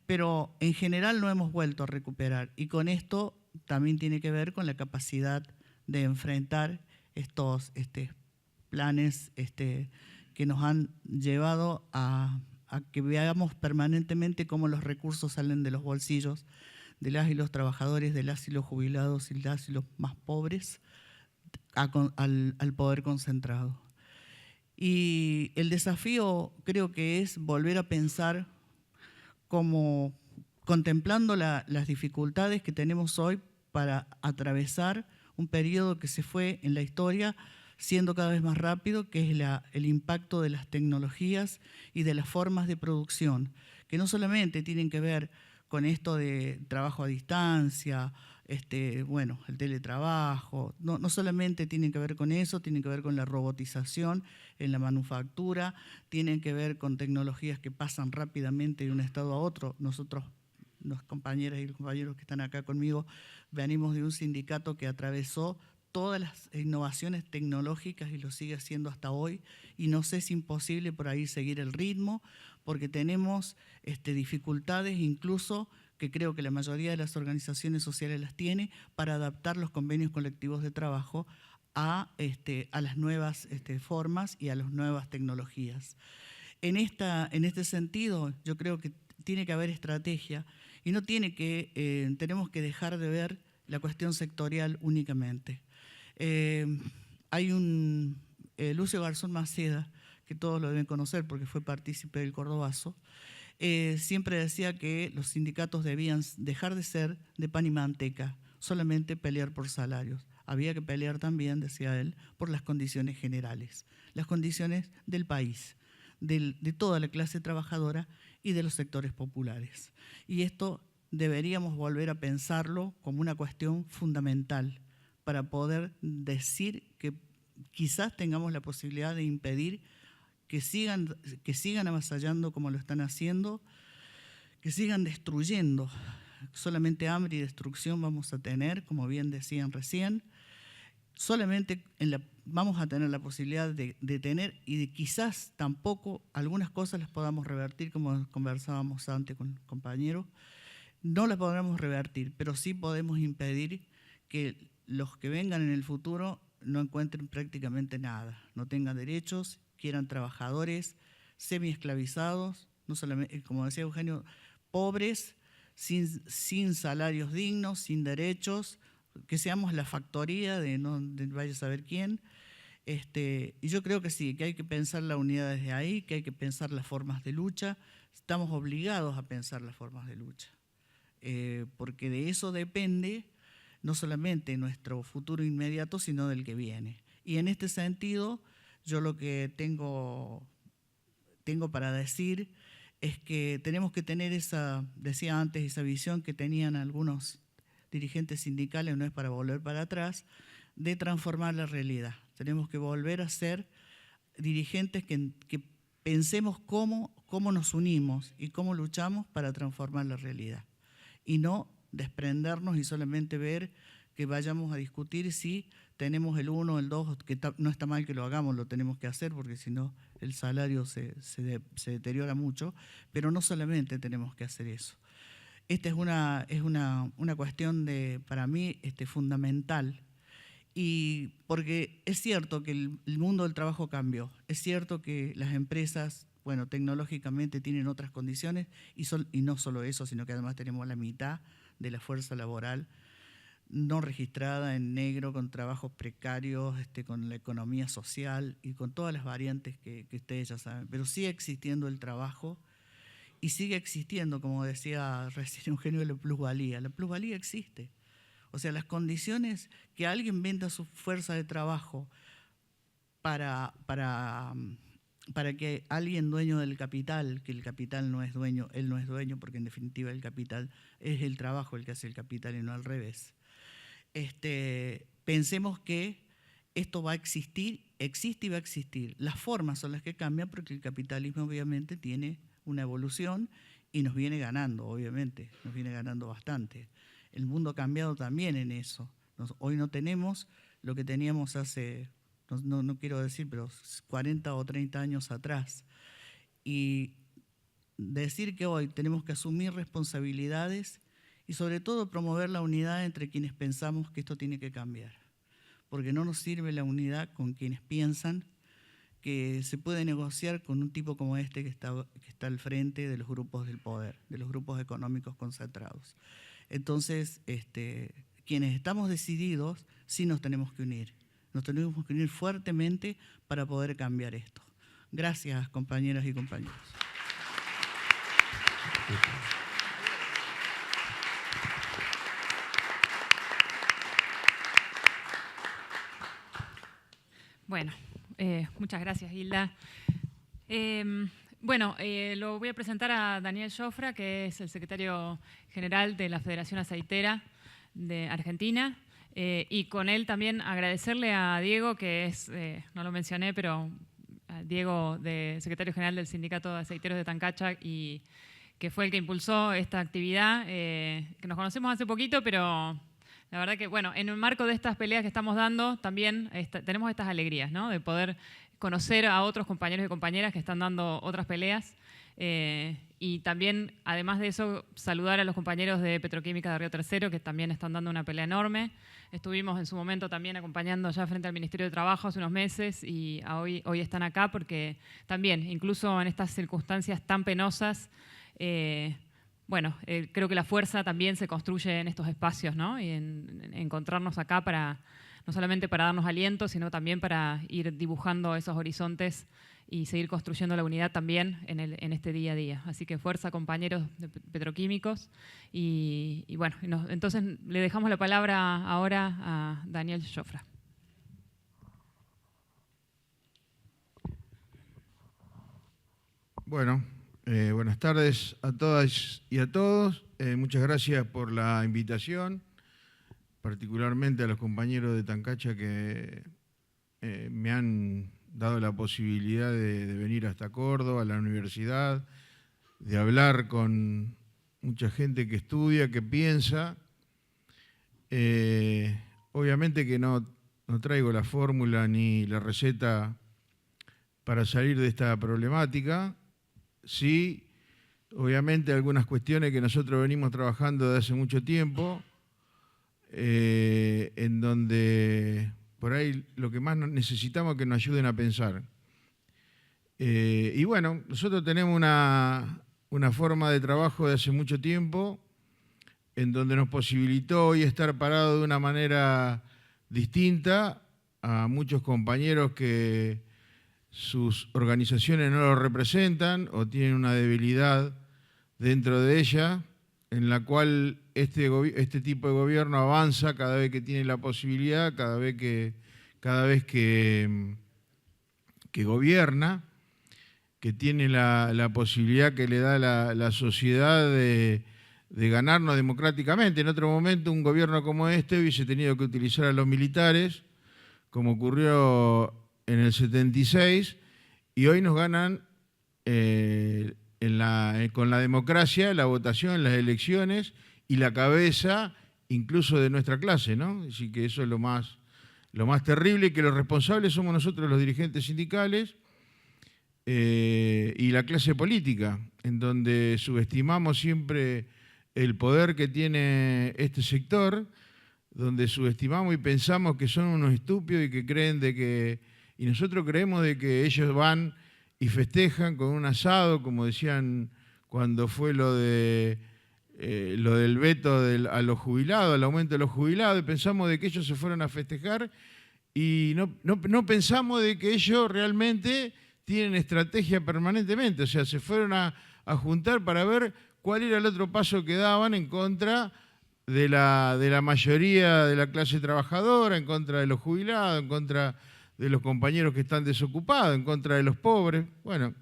pero en general no hemos vuelto a recuperar. Y con esto también tiene que ver con la capacidad de enfrentar estos planes que nos han llevado a que veamos permanentemente cómo los recursos salen de los bolsillos de las y los trabajadores, de las y los jubilados y las y los más pobres al poder concentrado. Y el desafío creo que es volver a pensar como contemplando las dificultades que tenemos hoy para atravesar un periodo que se fue en la historia siendo cada vez más rápido, que es el impacto de las tecnologías y de las formas de producción, que no solamente tienen que ver con esto de trabajo a distancia, bueno, el teletrabajo, no solamente tienen que ver con eso, tienen que ver con la robotización en la manufactura, tienen que ver con tecnologías que pasan rápidamente de un estado a otro. Nosotros, las compañeras y los compañeros que están acá conmigo, venimos de un sindicato que atravesó todas las innovaciones tecnológicas y lo sigue haciendo hasta hoy, y no sé si es imposible por ahí seguir el ritmo, porque tenemos dificultades incluso que creo que la mayoría de las organizaciones sociales las tiene para adaptar los convenios colectivos de trabajo a las nuevas formas y a las nuevas tecnologías. En este sentido, yo creo que tiene que haber estrategia y tenemos que dejar de ver la cuestión sectorial únicamente. Hay Lucio Garzón Maceda, que todos lo deben conocer porque fue partícipe del Cordobazo, siempre decía que los sindicatos debían dejar de ser de pan y manteca, solamente pelear por salarios. Había que pelear también, decía él, por las condiciones generales, las condiciones del país, de toda la clase trabajadora y de los sectores populares. Y esto deberíamos volver a pensarlo como una cuestión fundamental para poder decir que quizás tengamos la posibilidad de impedir que sigan avasallando como lo están haciendo, que sigan destruyendo. Solamente hambre y destrucción vamos a tener, como bien decían recién. Solamente vamos a tener la posibilidad de tener y de quizás tampoco algunas cosas las podamos revertir, como conversábamos antes con compañeros. No las podremos revertir, pero sí podemos impedir que los que vengan en el futuro no encuentren prácticamente nada, no tengan derechos, quieran trabajadores semi-esclavizados, no solamente, como decía Eugenio, pobres, sin salarios dignos, sin derechos, que seamos la factoría de vaya a saber quién. Y yo creo que sí, que hay que pensar la unidad desde ahí, que hay que pensar las formas de lucha. Estamos obligados a pensar las formas de lucha, porque de eso depende no solamente nuestro futuro inmediato, sino del que viene. Y en este sentido, yo lo que tengo para decir es que tenemos que tener decía antes, esa visión que tenían algunos dirigentes sindicales, no es para volver para atrás, de transformar la realidad. Tenemos que volver a ser dirigentes que pensemos cómo nos unimos y cómo luchamos para transformar la realidad. Y no desprendernos y solamente ver que vayamos a discutir si tenemos el 1 o el 2, que no está mal que lo hagamos, lo tenemos que hacer porque si no el salario se deteriora mucho, pero no solamente tenemos que hacer eso. Esta es una cuestión para mí fundamental, y porque es cierto que el mundo del trabajo cambió, es cierto que las empresas, bueno, tecnológicamente tienen otras condiciones y no solo eso, sino que además tenemos la mitad de la fuerza laboral no registrada en negro, con trabajos precarios, con la economía social y con todas las variantes que ustedes ya saben. Pero sigue existiendo el trabajo y sigue existiendo, como decía recién Eugenio, la plusvalía. La plusvalía existe. O sea, las condiciones que alguien venda su fuerza de trabajo para que alguien dueño del capital, que el capital no es dueño, él no es dueño, porque en definitiva el capital es el trabajo el que hace el capital y no al revés. Pensemos que esto va a existir, existe y va a existir. Las formas son las que cambian porque el capitalismo obviamente tiene una evolución y nos viene ganando, obviamente, nos viene ganando bastante. El mundo ha cambiado también en eso. Hoy no tenemos lo que teníamos hace, no quiero decir, pero 40 o 30 años atrás. Y decir que hoy tenemos que asumir responsabilidades y sobre todo promover la unidad entre quienes pensamos que esto tiene que cambiar. Porque no nos sirve la unidad con quienes piensan que se puede negociar con un tipo como este que está al frente de los grupos del poder, de los grupos económicos concentrados. Entonces, quienes estamos decididos, sí nos tenemos que unir. Nos tenemos que unir fuertemente para poder cambiar esto. Gracias, compañeras y compañeros. Bueno, muchas gracias, Hilda. Lo voy a presentar a Daniel Jofra, que es el secretario general de la Federación Aceitera de Argentina. Y con él también agradecerle a Diego, que es, no lo mencioné, pero a Diego, secretario general del Sindicato de Aceiteros de Tancacha, y que fue el que impulsó esta actividad, que nos conocemos hace poquito, pero la verdad que, bueno, en el marco de estas peleas que estamos dando, también tenemos estas alegrías, ¿no? De poder conocer a otros compañeros y compañeras que están dando otras peleas. Y también, además de eso, saludar a los compañeros de Petroquímica de Río Tercero, que también están dando una pelea enorme. Estuvimos en su momento también acompañando ya frente al Ministerio de Trabajo hace unos meses y hoy están acá porque también, incluso en estas circunstancias tan penosas, creo que la fuerza también se construye en estos espacios, ¿no? Y en encontrarnos acá no solamente para darnos aliento, sino también para ir dibujando esos horizontes y seguir construyendo la unidad también en este día a día. Así que fuerza, compañeros de petroquímicos. Entonces le dejamos la palabra ahora a Daniel Jofra. Bueno, buenas tardes a todas y a todos. Muchas gracias por la invitación, particularmente a los compañeros de Tancacha que me han dado la posibilidad de venir hasta Córdoba, a la universidad, de hablar con mucha gente que estudia, que piensa. Obviamente que no traigo la fórmula ni la receta para salir de esta problemática. Sí, obviamente algunas cuestiones que nosotros venimos trabajando desde hace mucho tiempo, en donde por ahí lo que más necesitamos es que nos ayuden a pensar. Nosotros tenemos una forma de trabajo de hace mucho tiempo en donde nos posibilitó hoy estar parados de una manera distinta a muchos compañeros que sus organizaciones no los representan o tienen una debilidad dentro de ella, en la cual este tipo de gobierno avanza cada vez que tiene la posibilidad, cada vez que gobierna, que tiene la posibilidad que le da la sociedad de ganarnos democráticamente. En otro momento, un gobierno como este hubiese tenido que utilizar a los militares, como ocurrió en el 76, y hoy nos ganan con la democracia, la votación, las elecciones y la cabeza incluso de nuestra clase, ¿no? Así que eso es lo más terrible, y que los responsables somos nosotros, los dirigentes sindicales y la clase política, en donde subestimamos siempre el poder que tiene este sector, donde subestimamos y pensamos que son unos estúpidos y que creen y nosotros creemos de que ellos van y festejan con un asado, como decían cuando fue lo del veto a los jubilados, al aumento de los jubilados, y pensamos de que ellos se fueron a festejar y no pensamos de que ellos realmente tienen estrategia permanentemente, o sea, se fueron a juntar para ver cuál era el otro paso que daban en contra de la mayoría de la clase trabajadora, en contra de los jubilados, en contra de los compañeros que están desocupados, en contra de los pobres. Bueno,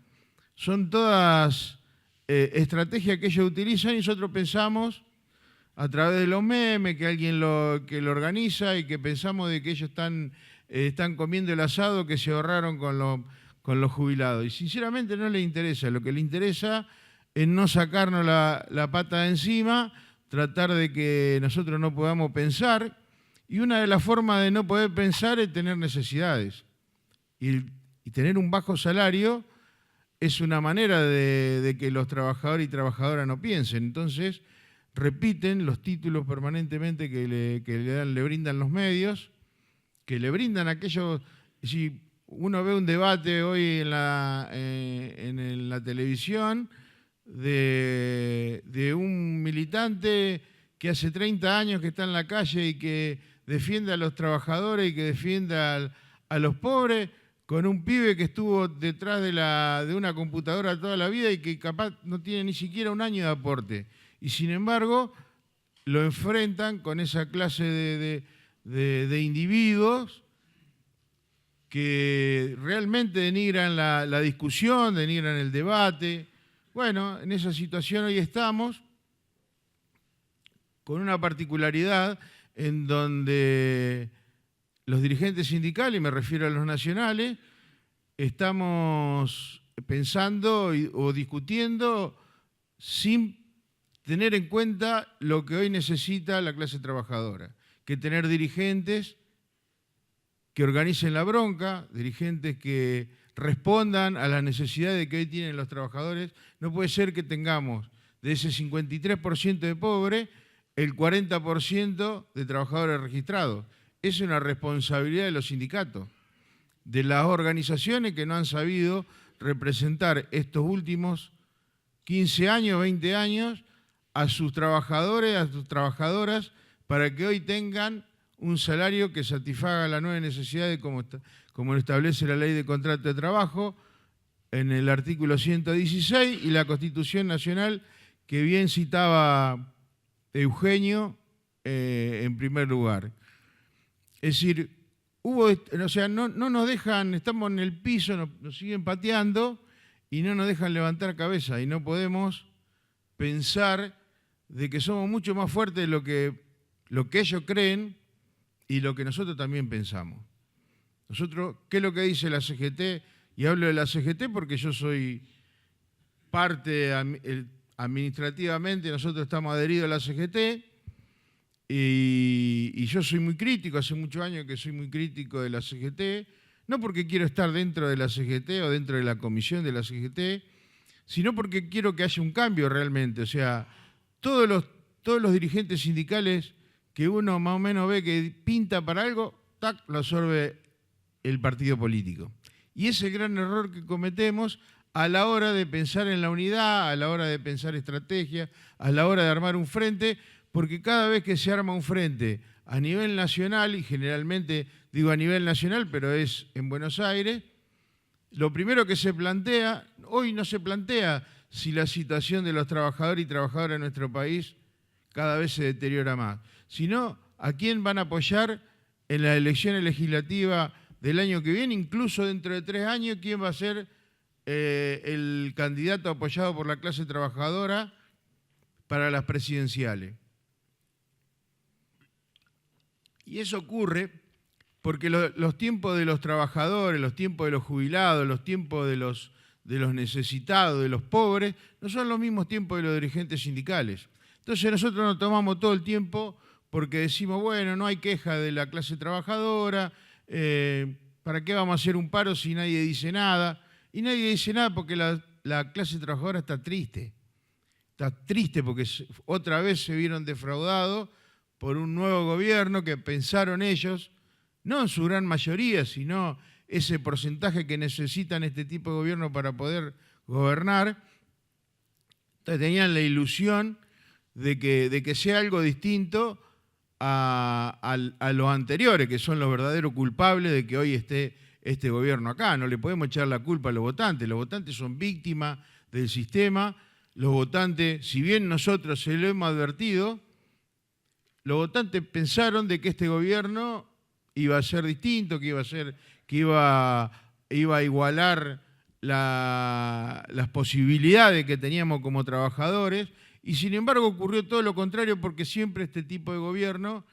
son todas estrategias que ellos utilizan y nosotros pensamos a través de los memes, que alguien que lo organiza, y que pensamos de que ellos están comiendo el asado que se ahorraron con con los jubilados. Y sinceramente no le interesa. Lo que le interesa es no sacarnos la pata de encima, tratar de que nosotros no podamos pensar. Y una de las formas de no poder pensar es tener necesidades. Y tener un bajo salario es una manera de que los trabajadores y trabajadoras no piensen. Entonces, repiten los títulos permanentemente que le brindan los medios, que le brindan aquellos... Si uno ve un debate hoy en la televisión de un militante que hace 30 años que está en la calle y que defiende a los trabajadores y que defiende a los pobres, con un pibe que estuvo detrás de una computadora toda la vida y que capaz no tiene ni siquiera un año de aporte. Y sin embargo, lo enfrentan con esa clase de individuos que realmente denigran la discusión, denigran el debate. Bueno, en esa situación hoy estamos, con una particularidad en donde los dirigentes sindicales, y me refiero a los nacionales, estamos pensando o discutiendo sin tener en cuenta lo que hoy necesita la clase trabajadora, que tener dirigentes que organicen la bronca, dirigentes que respondan a las necesidades que hoy tienen los trabajadores. No puede ser que tengamos de ese 53% de pobres, el 40% de trabajadores registrados. Es una responsabilidad de los sindicatos, de las organizaciones que no han sabido representar estos últimos 15 años, 20 años, a sus trabajadores, a sus trabajadoras, para que hoy tengan un salario que satisfaga las nuevas necesidades como lo establece la Ley de Contrato de Trabajo en el artículo 116 y la Constitución Nacional que bien citaba Eugenio en primer lugar. Es decir, no nos dejan, estamos en el piso, nos siguen pateando y no nos dejan levantar cabeza y no podemos pensar de que somos mucho más fuertes de lo que ellos creen y lo que nosotros también pensamos. Nosotros, ¿qué es lo que dice la CGT? Y hablo de la CGT porque yo soy parte administrativamente, nosotros estamos adheridos a la CGT y yo soy muy crítico, hace muchos años que soy muy crítico de la CGT, no porque quiero estar dentro de la CGT o dentro de la comisión de la CGT, sino porque quiero que haya un cambio realmente. O sea, todos los dirigentes sindicales que uno más o menos ve que pinta para algo, ¡tac!, lo absorbe el partido político. Y ese es el gran error que cometemos a la hora de pensar en la unidad, a la hora de pensar estrategia, a la hora de armar un frente, porque cada vez que se arma un frente a nivel nacional, y generalmente digo a nivel nacional, pero es en Buenos Aires, lo primero que se plantea, hoy no se plantea si la situación de los trabajadores y trabajadoras en nuestro país cada vez se deteriora más, sino a quién van a apoyar en las elecciones legislativas del año que viene, incluso dentro de 3 años, quién va a ser el candidato apoyado por la clase trabajadora para las presidenciales. Y eso ocurre porque los tiempos de los trabajadores, los tiempos de los jubilados, los tiempos de los necesitados, de los pobres, no son los mismos tiempos de los dirigentes sindicales. Entonces nosotros nos tomamos todo el tiempo porque decimos, bueno, no hay queja de la clase trabajadora, ¿para qué vamos a hacer un paro si nadie dice nada? Y nadie dice nada porque la clase trabajadora está triste. Está triste porque otra vez se vieron defraudados por un nuevo gobierno que pensaron ellos, no en su gran mayoría, sino ese porcentaje que necesitan este tipo de gobierno para poder gobernar. Entonces tenían la ilusión de que sea algo distinto a los anteriores, que son los verdaderos culpables de que hoy esté este gobierno acá. No le podemos echar la culpa a los votantes son víctimas del sistema. Los votantes, si bien nosotros se lo hemos advertido, los votantes pensaron de que este gobierno iba a ser distinto, que iba a igualar las posibilidades que teníamos como trabajadores, y sin embargo ocurrió todo lo contrario, porque siempre este tipo de gobierno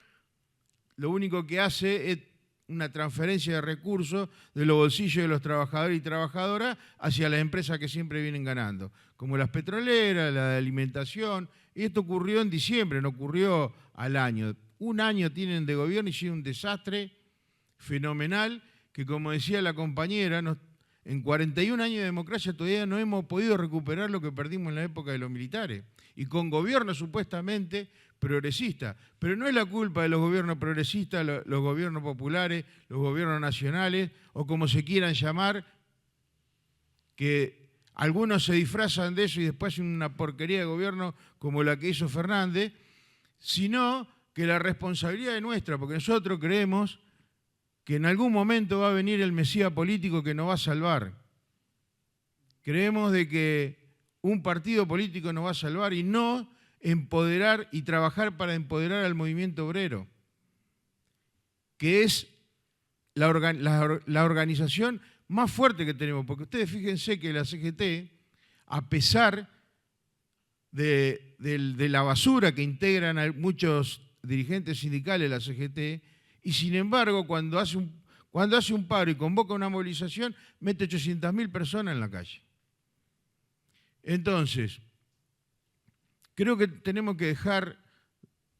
lo único que hace es una transferencia de recursos de los bolsillos de los trabajadores y trabajadoras hacia las empresas que siempre vienen ganando, como las petroleras, la de alimentación. Y esto ocurrió en diciembre, no ocurrió al año. Un año tienen de gobierno y hicieron un desastre fenomenal que, como decía la compañera, en 41 años de democracia todavía no hemos podido recuperar lo que perdimos en la época de los militares. Y con gobiernos supuestamente progresistas. Pero no es la culpa de los gobiernos progresistas, los gobiernos populares, los gobiernos nacionales, o como se quieran llamar, que algunos se disfrazan de eso y después hacen una porquería de gobierno como la que hizo Fernández, sino que la responsabilidad es nuestra, porque nosotros creemos que en algún momento va a venir el Mesías político que nos va a salvar. Creemos de que un partido político nos va a salvar y no empoderar y trabajar para empoderar al movimiento obrero, que es la organización más fuerte que tenemos. Porque ustedes fíjense que la CGT, a pesar de la basura que integran a muchos dirigentes sindicales de la CGT, y sin embargo, cuando hace un paro y convoca una movilización, mete 800.000 personas en la calle. Entonces, creo que tenemos que dejar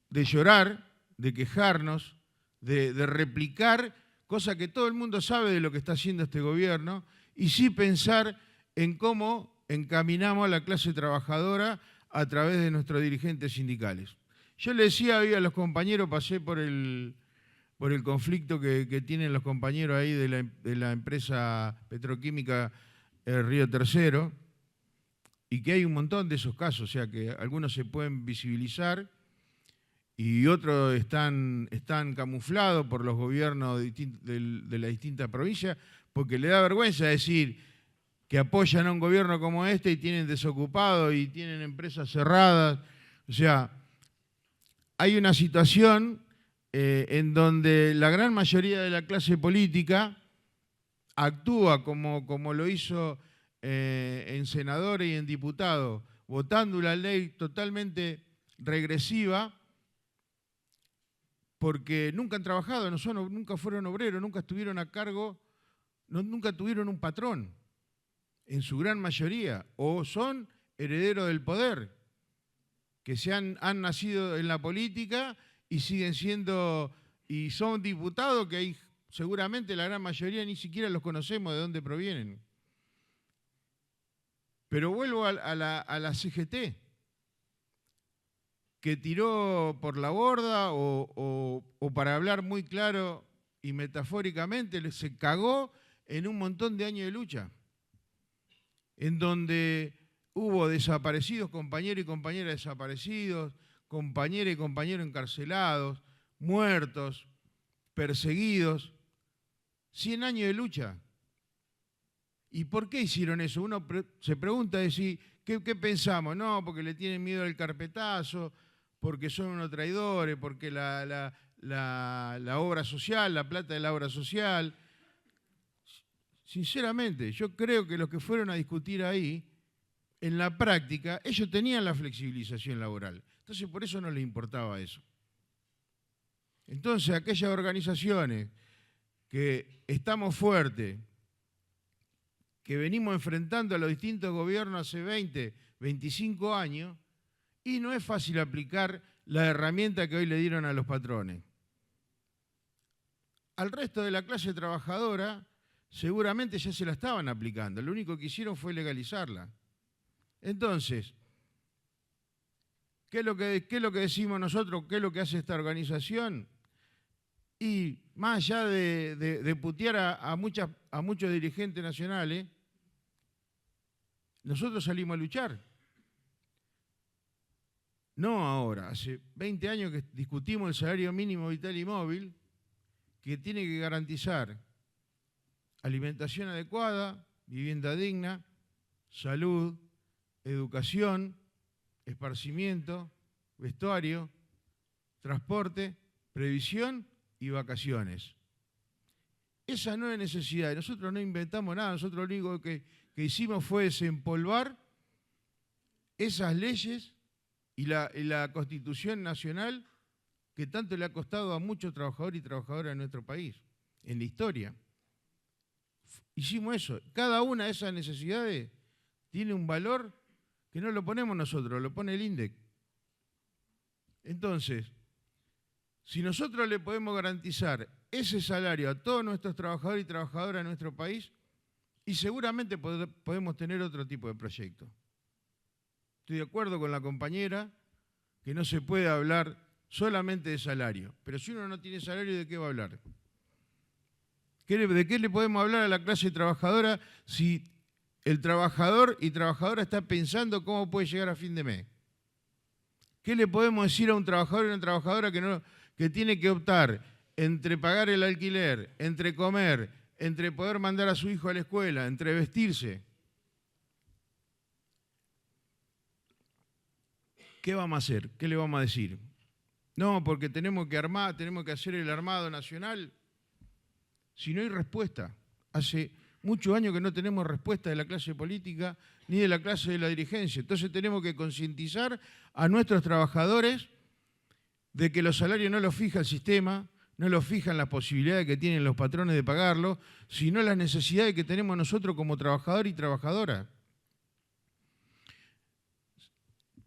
de llorar, de quejarnos, de replicar cosas que todo el mundo sabe de lo que está haciendo este gobierno, y sí pensar en cómo encaminamos a la clase trabajadora a través de nuestros dirigentes sindicales. Yo le decía hoy a los compañeros, pasé por el conflicto que tienen los compañeros ahí de la empresa petroquímica Río Tercero, y que hay un montón de esos casos, o sea que algunos se pueden visibilizar y otros están camuflados por los gobiernos de las distintas provincias, porque le da vergüenza decir que apoyan a un gobierno como este y tienen desocupados y tienen empresas cerradas. O sea, hay una situación en donde la gran mayoría de la clase política actúa como lo hizo en senadores y en diputados, votando una ley totalmente regresiva, porque nunca han trabajado, nunca fueron obreros, nunca estuvieron a cargo, nunca tuvieron un patrón, en su gran mayoría, o son herederos del poder, que han nacido en la política y siguen siendo, y son diputados que hay, seguramente la gran mayoría ni siquiera los conocemos de dónde provienen. Pero vuelvo a la CGT, que tiró por la borda o para hablar muy claro y metafóricamente, se cagó en un montón de años de lucha, en donde hubo desaparecidos, compañeros y compañeras desaparecidos, compañeras y compañeros encarcelados, muertos, perseguidos. 100 años de lucha. ¿Y por qué hicieron eso? Uno se pregunta, ¿qué pensamos? No, porque le tienen miedo al carpetazo, porque son unos traidores, porque la obra social, la plata de la obra social. Sinceramente, yo creo que los que fueron a discutir ahí, en la práctica, ellos tenían la flexibilización laboral. Entonces, por eso no les importaba eso. Entonces, aquellas organizaciones que estamos fuertes, que venimos enfrentando a los distintos gobiernos hace 20, 25 años, y no es fácil aplicar la herramienta que hoy le dieron a los patrones. Al resto de la clase trabajadora seguramente ya se la estaban aplicando, lo único que hicieron fue legalizarla. Entonces, ¿qué es lo que decimos nosotros? ¿Qué es lo que hace esta organización? Y más allá de putear a muchos dirigentes nacionales, nosotros salimos a luchar. No ahora, hace 20 años que discutimos el salario mínimo vital y móvil, que tiene que garantizar alimentación adecuada, vivienda digna, salud, educación, esparcimiento, vestuario, transporte, previsión y vacaciones. Esa no es necesidad. Nosotros no inventamos nada. Nosotros lo único que hicimos fue desempolvar esas leyes y la Constitución Nacional que tanto le ha costado a muchos trabajadores y trabajadoras de nuestro país. en la historia. Hicimos eso. Cada una de esas necesidades tiene un valor que no lo ponemos nosotros, lo pone el INDEC. Entonces, si nosotros le podemos garantizar ese salario a todos nuestros trabajadores y trabajadoras de nuestro país, y seguramente podemos tener otro tipo de proyecto. Estoy de acuerdo con la compañera que no se puede hablar solamente de salario. Pero si uno no tiene salario, ¿de qué va a hablar? ¿De qué le podemos hablar a la clase trabajadora si el trabajador y trabajadora está pensando cómo puede llegar a fin de mes? ¿Qué le podemos decir a un trabajador y una trabajadora que tiene que optar entre pagar el alquiler, entre comer, entre poder mandar a su hijo a la escuela, entre vestirse? ¿Qué vamos a hacer? ¿Qué le vamos a decir? No, porque tenemos que hacer el armado nacional. Si no hay respuesta, hace muchos años que no tenemos respuesta de la clase política ni de la clase de la dirigencia. Entonces tenemos que concientizar a nuestros trabajadores de que los salarios no los fija el sistema, no los fijan las posibilidades que tienen los patrones de pagarlo, sino las necesidades que tenemos nosotros como trabajador y trabajadora.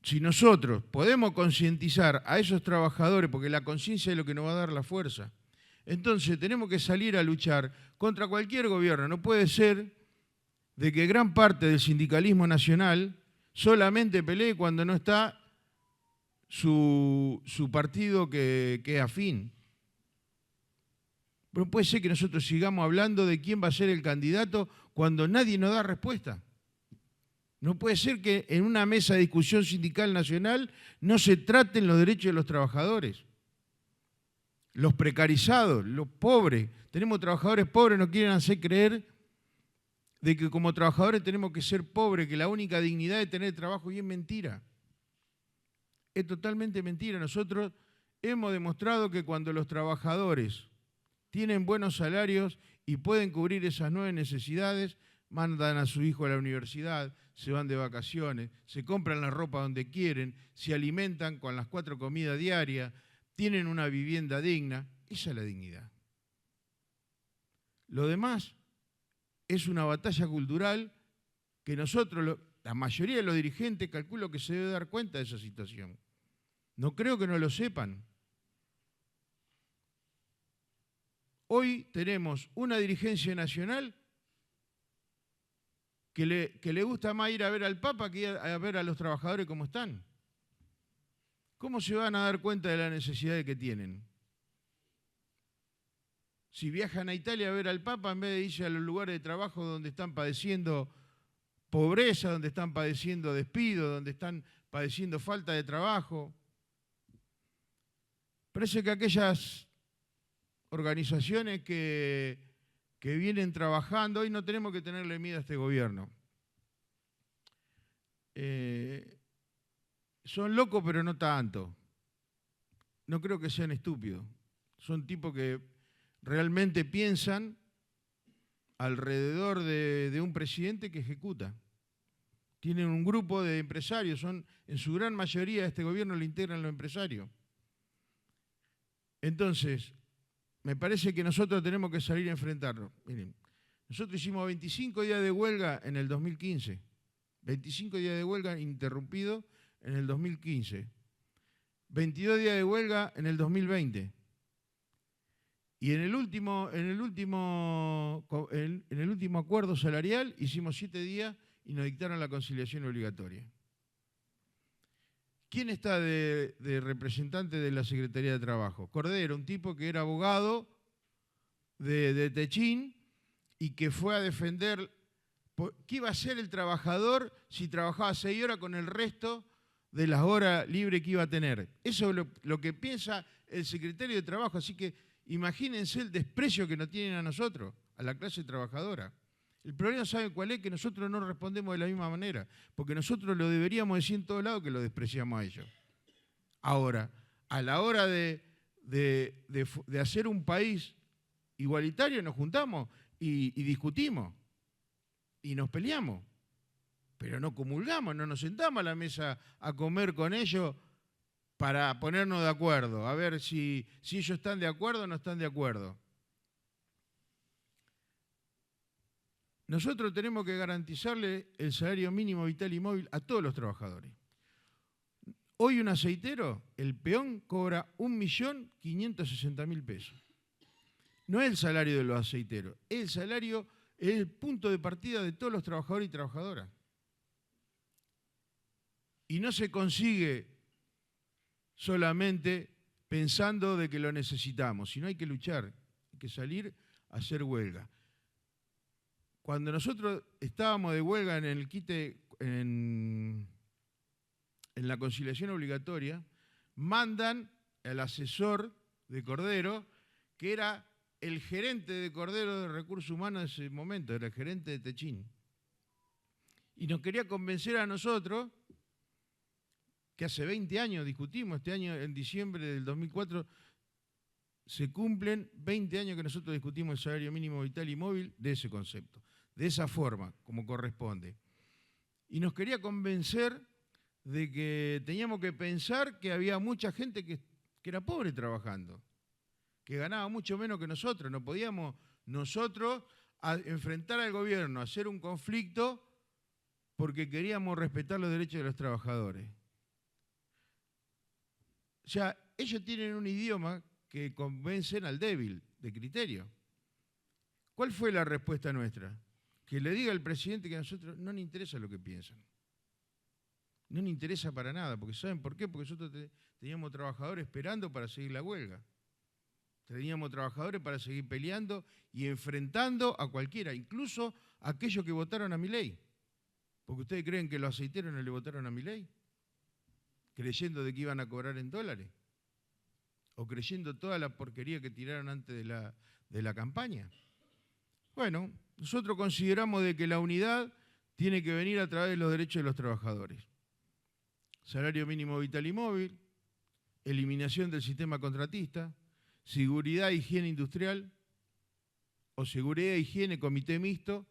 Si nosotros podemos concientizar a esos trabajadores, porque la conciencia es lo que nos va a dar la fuerza, entonces tenemos que salir a luchar contra cualquier gobierno. No puede ser de que gran parte del sindicalismo nacional solamente pelee cuando no está su partido que es afín. Pero puede ser que nosotros sigamos hablando de quién va a ser el candidato cuando nadie nos da respuesta. No puede ser que en una mesa de discusión sindical nacional no se traten los derechos de los trabajadores. Los precarizados, los pobres. Tenemos trabajadores pobres, nos quieren hacer creer de que como trabajadores tenemos que ser pobres, que la única dignidad es tener trabajo, y es mentira. Es totalmente mentira. Nosotros hemos demostrado que cuando los trabajadores tienen buenos salarios y pueden cubrir esas nuevas necesidades, mandan a su hijo a la universidad, se van de vacaciones, se compran la ropa donde quieren, se alimentan con las 4 comidas diarias, tienen una vivienda digna. Esa es la dignidad. Lo demás es una batalla cultural que nosotros, la mayoría de los dirigentes, calculo que se debe dar cuenta de esa situación. No creo que no lo sepan. Hoy tenemos una dirigencia nacional que le gusta más ir a ver al Papa que ir a ver a los trabajadores cómo están. ¿Cómo se van a dar cuenta de la necesidad que tienen? Si viajan a Italia a ver al Papa, en vez de irse a los lugares de trabajo donde están padeciendo pobreza, donde están padeciendo despido, donde están padeciendo falta de trabajo. Parece que aquellas organizaciones que vienen trabajando, hoy no tenemos que tenerle miedo a este gobierno. Son locos, pero no tanto. No creo que sean estúpidos. Son tipos que realmente piensan alrededor de un presidente que ejecuta. Tienen un grupo de empresarios, en su gran mayoría este gobierno lo integran los empresarios. Entonces, me parece que nosotros tenemos que salir a enfrentarlo. Miren, nosotros hicimos 25 días de huelga en el 2015. 25 días de huelga interrumpidos en el 2015. 22 días de huelga en el 2020. Y en el último acuerdo salarial hicimos 7 días y nos dictaron la conciliación obligatoria. ¿Quién está de representante de la Secretaría de Trabajo? Cordero, un tipo que era abogado de Techín y que fue a defender qué iba a hacer el trabajador si trabajaba 6 horas con el resto de las horas libres que iba a tener. Eso es lo que piensa el secretario de Trabajo. Así que imagínense el desprecio que nos tienen a nosotros, a la clase trabajadora. El problema, ¿saben cuál es? Que nosotros no respondemos de la misma manera, porque nosotros lo deberíamos decir en todos lados que lo despreciamos a ellos. Ahora, a la hora de hacer un país igualitario, nos juntamos y discutimos y nos peleamos, pero no comulgamos, no nos sentamos a la mesa a comer con ellos para ponernos de acuerdo, a ver si ellos están de acuerdo o no están de acuerdo. nosotros tenemos que garantizarle el salario mínimo vital y móvil a todos los trabajadores. Hoy un aceitero, el peón, cobra 1.560.000 pesos. No es el salario de los aceiteros, es el salario, es el punto de partida de todos los trabajadores y trabajadoras. Y no se consigue solamente pensando de que lo necesitamos, sino hay que luchar, hay que salir a hacer huelga. Cuando nosotros estábamos de huelga en el quite, en la conciliación obligatoria, mandan al asesor de Cordero, que era el gerente de Cordero de Recursos Humanos de ese momento, era el gerente de Techín. Y nos quería convencer a nosotros, que hace 20 años discutimos, este año en diciembre del 2004, se cumplen 20 años que nosotros discutimos el salario mínimo vital y móvil de ese concepto, de esa forma, como corresponde. Y nos quería convencer de que teníamos que pensar que había mucha gente que era pobre trabajando, que ganaba mucho menos que nosotros. No podíamos nosotros enfrentar al gobierno, hacer un conflicto porque queríamos respetar los derechos de los trabajadores. O sea, ellos tienen un idioma que convencen al débil de criterio. ¿Cuál fue la respuesta nuestra? Que le diga al presidente que a nosotros no nos interesa lo que piensan. No nos interesa para nada, porque ¿saben por qué? Porque nosotros teníamos trabajadores esperando para seguir la huelga. Teníamos trabajadores para seguir peleando y enfrentando a cualquiera, incluso a aquellos que votaron a Milei. Porque ustedes creen que los aceiteros no le votaron a Milei, creyendo de que iban a cobrar en dólares, o creyendo toda la porquería que tiraron antes de la campaña. Bueno, nosotros consideramos de que la unidad tiene que venir a través de los derechos de los trabajadores. Salario mínimo vital y móvil, eliminación del sistema contratista, seguridad e higiene industrial, o seguridad e higiene comité mixto,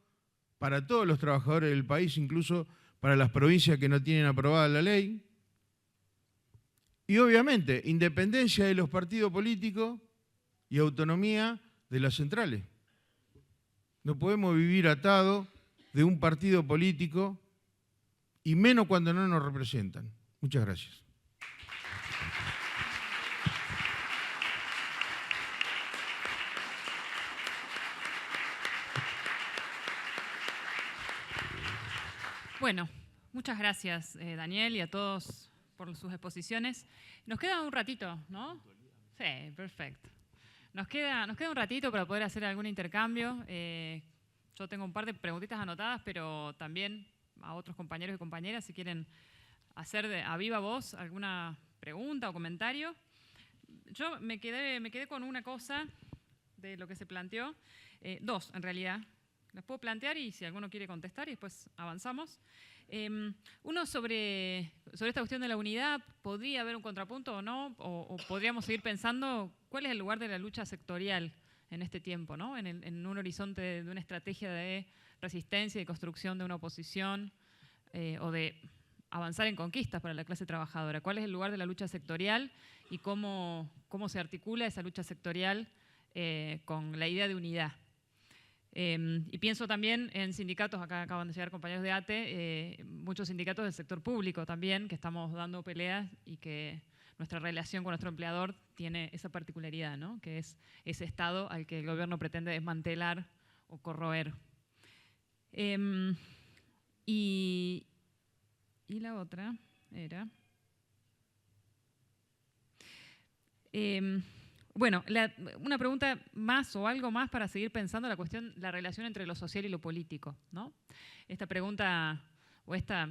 para todos los trabajadores del país, incluso para las provincias que no tienen aprobada la ley. Y obviamente, independencia de los partidos políticos y autonomía de las centrales. No podemos vivir atados de un partido político, y menos cuando no nos representan. Muchas gracias. Bueno, muchas gracias, Daniel, y a todos por sus exposiciones. Nos queda un ratito, ¿no? Sí, perfecto. Nos queda un ratito para poder hacer algún intercambio. Yo tengo un par de preguntitas anotadas, pero también a otros compañeros y compañeras, si quieren hacer a viva voz alguna pregunta o comentario. Yo me quedé con una cosa de lo que se planteó, dos en realidad. Las puedo plantear y si alguno quiere contestar y después avanzamos. Uno sobre esta cuestión de la unidad, ¿podría haber un contrapunto o no? O podríamos seguir pensando cuál es el lugar de la lucha sectorial en este tiempo, ¿no? En un horizonte de una estrategia de resistencia y construcción de una oposición o de avanzar en conquistas para la clase trabajadora. ¿Cuál es el lugar de la lucha sectorial y cómo se articula esa lucha sectorial con la idea de unidad? Y pienso también en sindicatos, acá acaban de llegar compañeros de ATE, muchos sindicatos del sector público también, que estamos dando peleas y que nuestra relación con nuestro empleador tiene esa particularidad, ¿no? Que es ese Estado al que el gobierno pretende desmantelar o corroer. Y la otra era... Bueno, una pregunta más o algo más para seguir pensando la relación entre lo social y lo político, ¿no? Esta pregunta o esta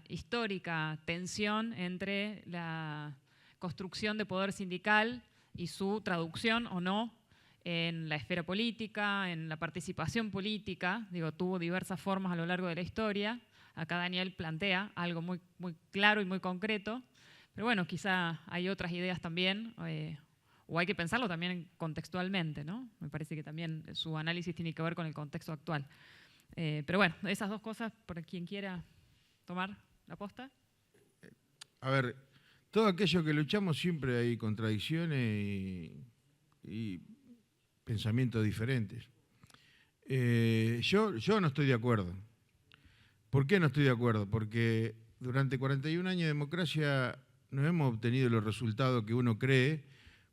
histórica tensión entre la construcción de poder sindical y su traducción o no en la esfera política, en la participación política. Digo, tuvo diversas formas a lo largo de la historia. Acá Daniel plantea algo muy, muy claro y muy concreto. Pero bueno, quizá hay otras ideas también, o hay que pensarlo también contextualmente, ¿no? Me parece que también su análisis tiene que ver con el contexto actual. Pero bueno, esas dos cosas, por quien quiera tomar la posta. A ver, todo aquello que luchamos siempre hay contradicciones y pensamientos diferentes. Yo no estoy de acuerdo. ¿Por qué no estoy de acuerdo? Porque durante 41 años de democracia no hemos obtenido los resultados que uno cree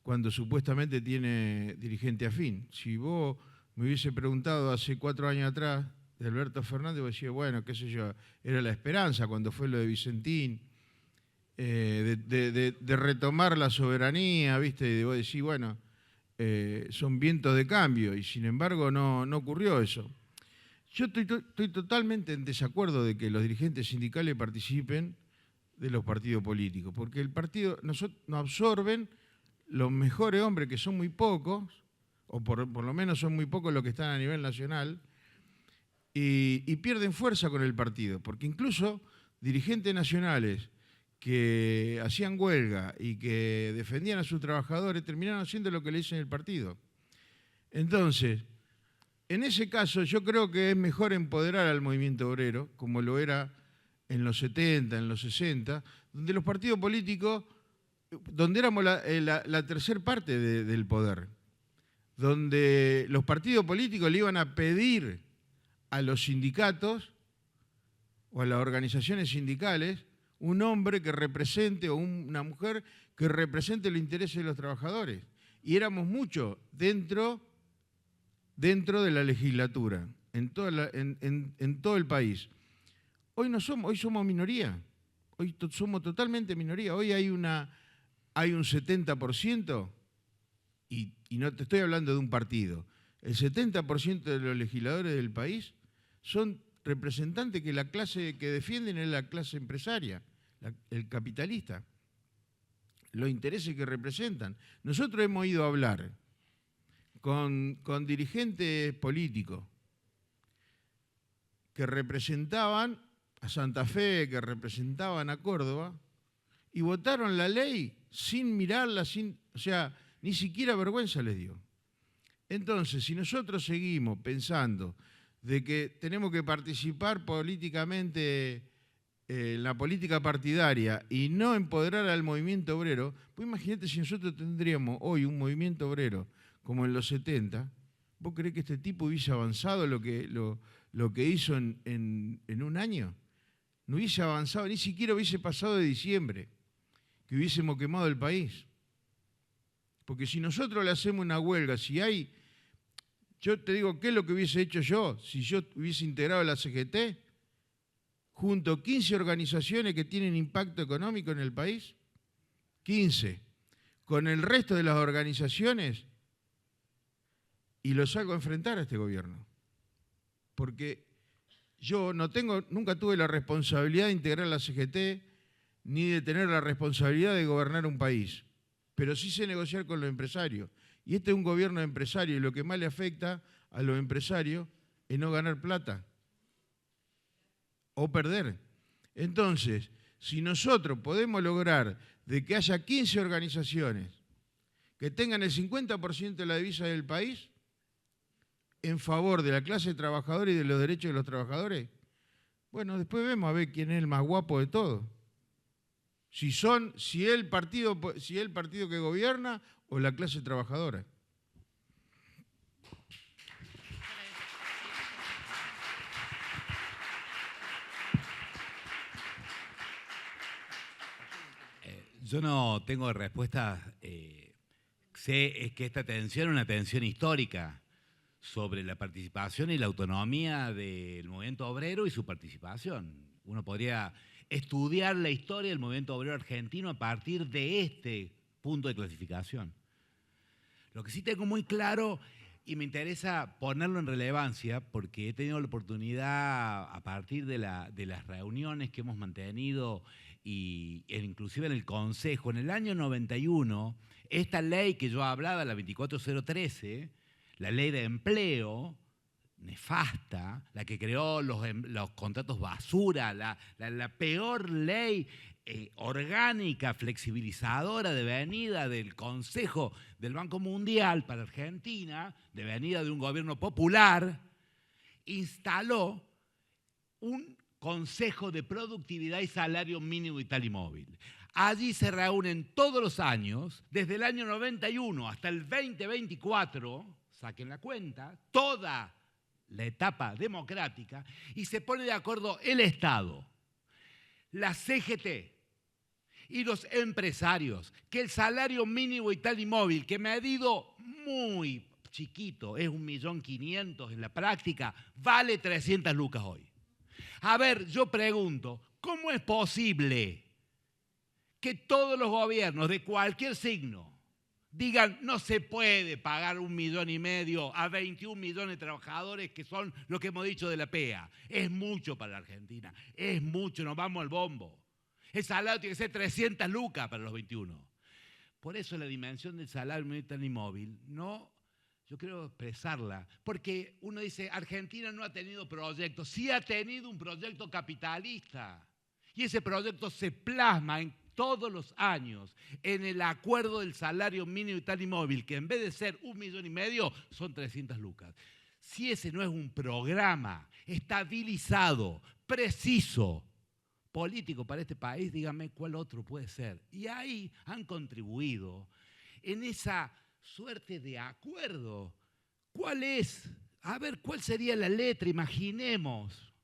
cuando supuestamente tiene dirigente afín. Si vos me hubiese preguntado hace 4 años atrás de Alberto Fernández, vos decías, bueno, qué sé yo, era la esperanza cuando fue lo de Vicentín, de retomar la soberanía, ¿viste? Y vos decís, bueno, son vientos de cambio, y sin embargo no ocurrió eso. Yo estoy totalmente en desacuerdo de que los dirigentes sindicales participen de los partidos políticos, porque el partido nos absorben los mejores hombres, que son muy pocos, o por lo menos son muy pocos los que están a nivel nacional, y pierden fuerza con el partido, porque incluso dirigentes nacionales que hacían huelga y que defendían a sus trabajadores terminaron haciendo lo que le dicen el partido. Entonces, en ese caso yo creo que es mejor empoderar al movimiento obrero, como lo era en los 70, en los 60, donde los partidos políticos, donde éramos la tercer parte del poder, donde los partidos políticos le iban a pedir a los sindicatos o a las organizaciones sindicales un hombre que represente o una mujer que represente los intereses de los trabajadores. Y éramos muchos dentro de la legislatura, en todo el país. Hoy somos minoría, hoy somos totalmente minoría. Hoy hay un 70%, y no te estoy hablando de un partido, el 70% de los legisladores del país son representantes que la clase que defienden es la clase empresaria, el capitalista, los intereses que representan. Nosotros hemos ido a hablar con dirigentes políticos que representaban a Santa Fe, que representaban a Córdoba, y votaron la ley sin mirarla, o sea, ni siquiera vergüenza les dio. Entonces, si nosotros seguimos pensando de que tenemos que participar políticamente en la política partidaria y no empoderar al movimiento obrero, pues imagínate si nosotros tendríamos hoy un movimiento obrero como en los 70, ¿vos creés que este tipo hubiese avanzado lo que hizo en un año? No hubiese avanzado, ni siquiera hubiese pasado de diciembre, que hubiésemos quemado el país. Porque si nosotros le hacemos una huelga, yo te digo, ¿qué es lo que hubiese hecho yo si yo hubiese integrado la CGT junto a 15 organizaciones que tienen impacto económico en el país? 15. Con el resto de las organizaciones, y lo salgo a enfrentar a este gobierno. Porque yo nunca tuve la responsabilidad de integrar la CGT, ni de tener la responsabilidad de gobernar un país. Pero sí sé negociar con los empresarios. Y este es un gobierno de empresarios, y lo que más le afecta a los empresarios es no ganar plata o perder. Entonces, si nosotros podemos lograr de que haya 15 organizaciones que tengan el 50% de la divisa del país en favor de la clase trabajadora y de los derechos de los trabajadores, bueno, después vemos a ver quién es el más guapo de todos. Si es el partido que gobierna o la clase trabajadora. Yo no tengo respuesta. Sé que esta tensión es una tensión histórica sobre la participación y la autonomía del movimiento obrero y su participación. Uno podría estudiar la historia del movimiento obrero argentino a partir de este punto de clasificación. Lo que sí tengo muy claro, y me interesa ponerlo en relevancia, porque he tenido la oportunidad a partir de las reuniones que hemos mantenido, inclusive en el Consejo, en el año 91, esta ley que yo hablaba, la 24013, la ley de empleo, nefasta, la que creó los contratos basura, la peor ley orgánica, flexibilizadora, devenida del Consejo del Banco Mundial para Argentina, devenida de un gobierno popular, instaló un Consejo de Productividad y Salario Mínimo Vital y Móvil. Allí se reúnen todos los años, desde el año 91 hasta el 2024, saquen la cuenta, toda la etapa democrática, y se pone de acuerdo el Estado, la CGT y los empresarios, que el salario mínimo vital y móvil, que medido muy chiquito, es 1.500.000 en la práctica, vale 300 lucas hoy. A ver, yo pregunto, ¿cómo es posible que todos los gobiernos de cualquier signo digan no se puede pagar 1,5 millones a 21 millones de trabajadores, que son lo que hemos dicho de la PEA? Es mucho para la Argentina, es mucho, nos vamos al bombo. El salario tiene que ser 300 lucas para los 21. Por eso la dimensión del salario mínimo y móvil, no, yo quiero expresarla, porque uno dice, Argentina no ha tenido proyectos, sí ha tenido un proyecto capitalista, y ese proyecto se plasma en todos los años en el acuerdo del salario mínimo vital y móvil, que en vez de ser 1,5 millones son 300 lucas. Si ese no es un programa estabilizado, preciso, político para este país, dígame cuál otro puede ser. Y ahí han contribuido en esa suerte de acuerdo. ¿Cuál es? A ver, ¿cuál sería la letra? Imaginemos.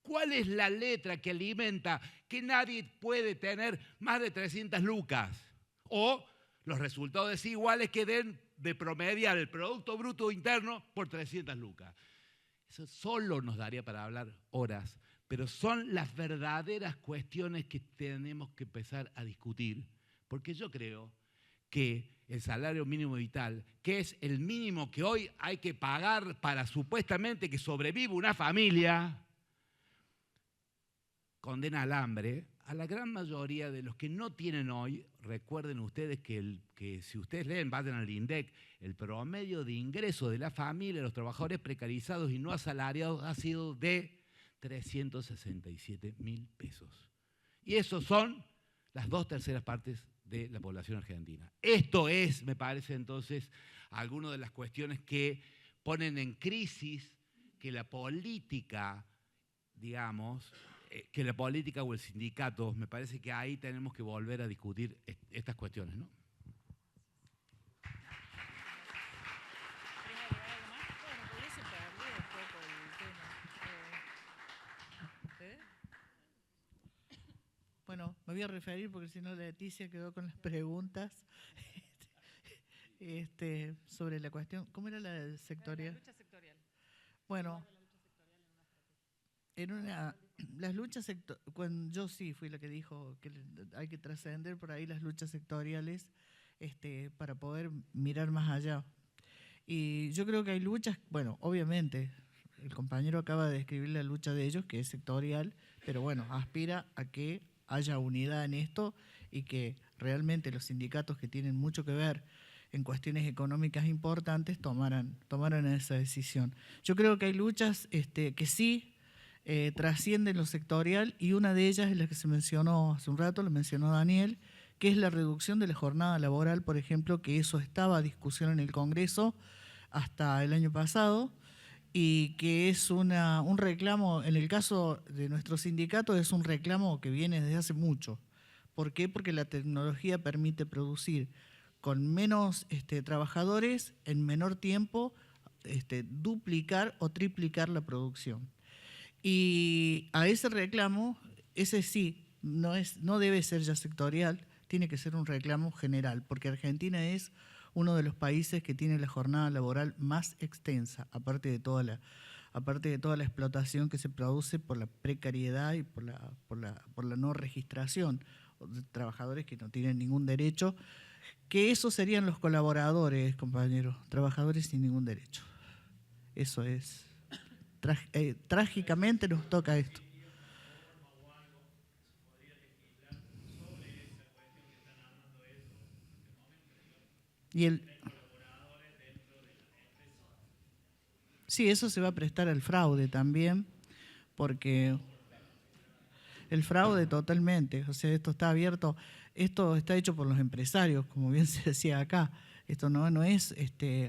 ¿Cuál es la letra que alimenta que nadie puede tener más de 300 lucas? O los resultados desiguales que den de promediar el Producto Bruto Interno por 300 lucas. Eso solo nos daría para hablar horas, pero son las verdaderas cuestiones que tenemos que empezar a discutir, porque yo creo que el salario mínimo vital, que es el mínimo que hoy hay que pagar para supuestamente que sobreviva una familia, condena al hambre a la gran mayoría de los que no tienen hoy. Recuerden ustedes que si ustedes leen, vayan al INDEC, el promedio de ingreso de la familia, de los trabajadores precarizados y no asalariados ha sido de 367.000 pesos. Y esos son las 2/3 partes de la población argentina. Esto es, me parece entonces, algunas de las cuestiones que ponen en crisis que la política, digamos, que la política o el sindicato, me parece que ahí tenemos que volver a discutir estas cuestiones, ¿no? Bueno, me voy a referir porque si no Leticia quedó con las preguntas sobre la cuestión. ¿Cómo era la sectorial? La lucha sectorial. Bueno, las luchas sectoriales, yo sí fui la que dijo que hay que trascender por ahí las luchas sectoriales para poder mirar más allá. Y yo creo que hay luchas, bueno, obviamente, el compañero acaba de describir la lucha de ellos, que es sectorial, pero bueno, aspira a que haya unidad en esto y que realmente los sindicatos que tienen mucho que ver en cuestiones económicas importantes tomaran esa decisión. Yo creo que hay luchas que sí trascienden lo sectorial, y una de ellas es la que se mencionó hace un rato, lo mencionó Daniel, que es la reducción de la jornada laboral, por ejemplo, que eso estaba a discusión en el Congreso hasta el año pasado, y que es un reclamo, en el caso de nuestro sindicato, es un reclamo que viene desde hace mucho. ¿Por qué? Porque la tecnología permite producir con menos trabajadores en menor tiempo, duplicar o triplicar la producción. Y a ese reclamo, ese sí, no debe ser ya sectorial, tiene que ser un reclamo general, porque Argentina es uno de los países que tiene la jornada laboral más extensa, aparte de toda la explotación que se produce por la precariedad y por la no registración de trabajadores que no tienen ningún derecho, que esos serían los colaboradores, compañeros, trabajadores sin ningún derecho. Eso es. Trágicamente nos toca esto. Sí, eso se va a prestar al fraude también, porque el fraude totalmente, o sea, esto está abierto, esto está hecho por los empresarios, como bien se decía acá. Esto no es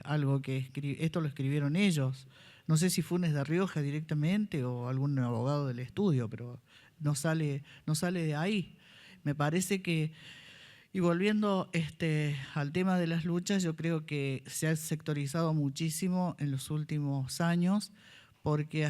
algo que esto lo escribieron ellos. No sé si Funes de Rioja directamente o algún abogado del estudio, pero no sale de ahí. Me parece que, y volviendo al tema de las luchas, yo creo que se ha sectorizado muchísimo en los últimos años, porque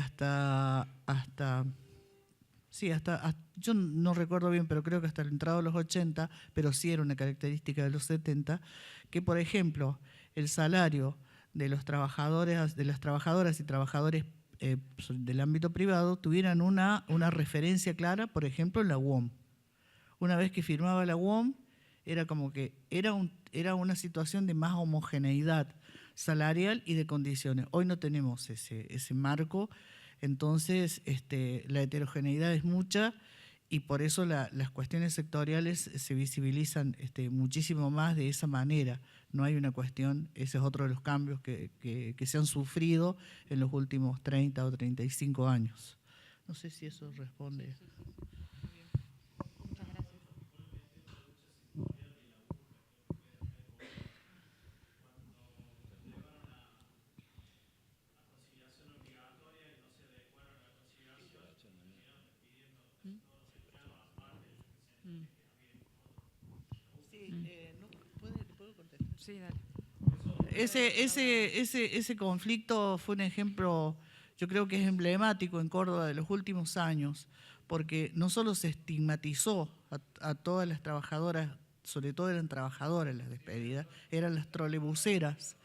yo no recuerdo bien, pero creo que hasta el entrado de los 80, pero sí era una característica de los 70, que por ejemplo el salario de los trabajadores, de las trabajadoras y trabajadores del ámbito privado tuvieran una referencia clara, por ejemplo, en la UOM. Una vez que firmaba la UOM, era como que era una situación de más homogeneidad salarial y de condiciones. Hoy no tenemos ese marco, entonces la heterogeneidad es mucha y por eso las cuestiones sectoriales se visibilizan muchísimo más de esa manera. No hay una cuestión, ese es otro de los cambios que se han sufrido en los últimos 30 o 35 años. No sé si eso responde. Sí, dale. Ese conflicto fue un ejemplo, yo creo que es emblemático en Córdoba de los últimos años, porque no solo se estigmatizó a todas las trabajadoras, sobre todo eran trabajadoras las despedidas, eran las trolebuseras.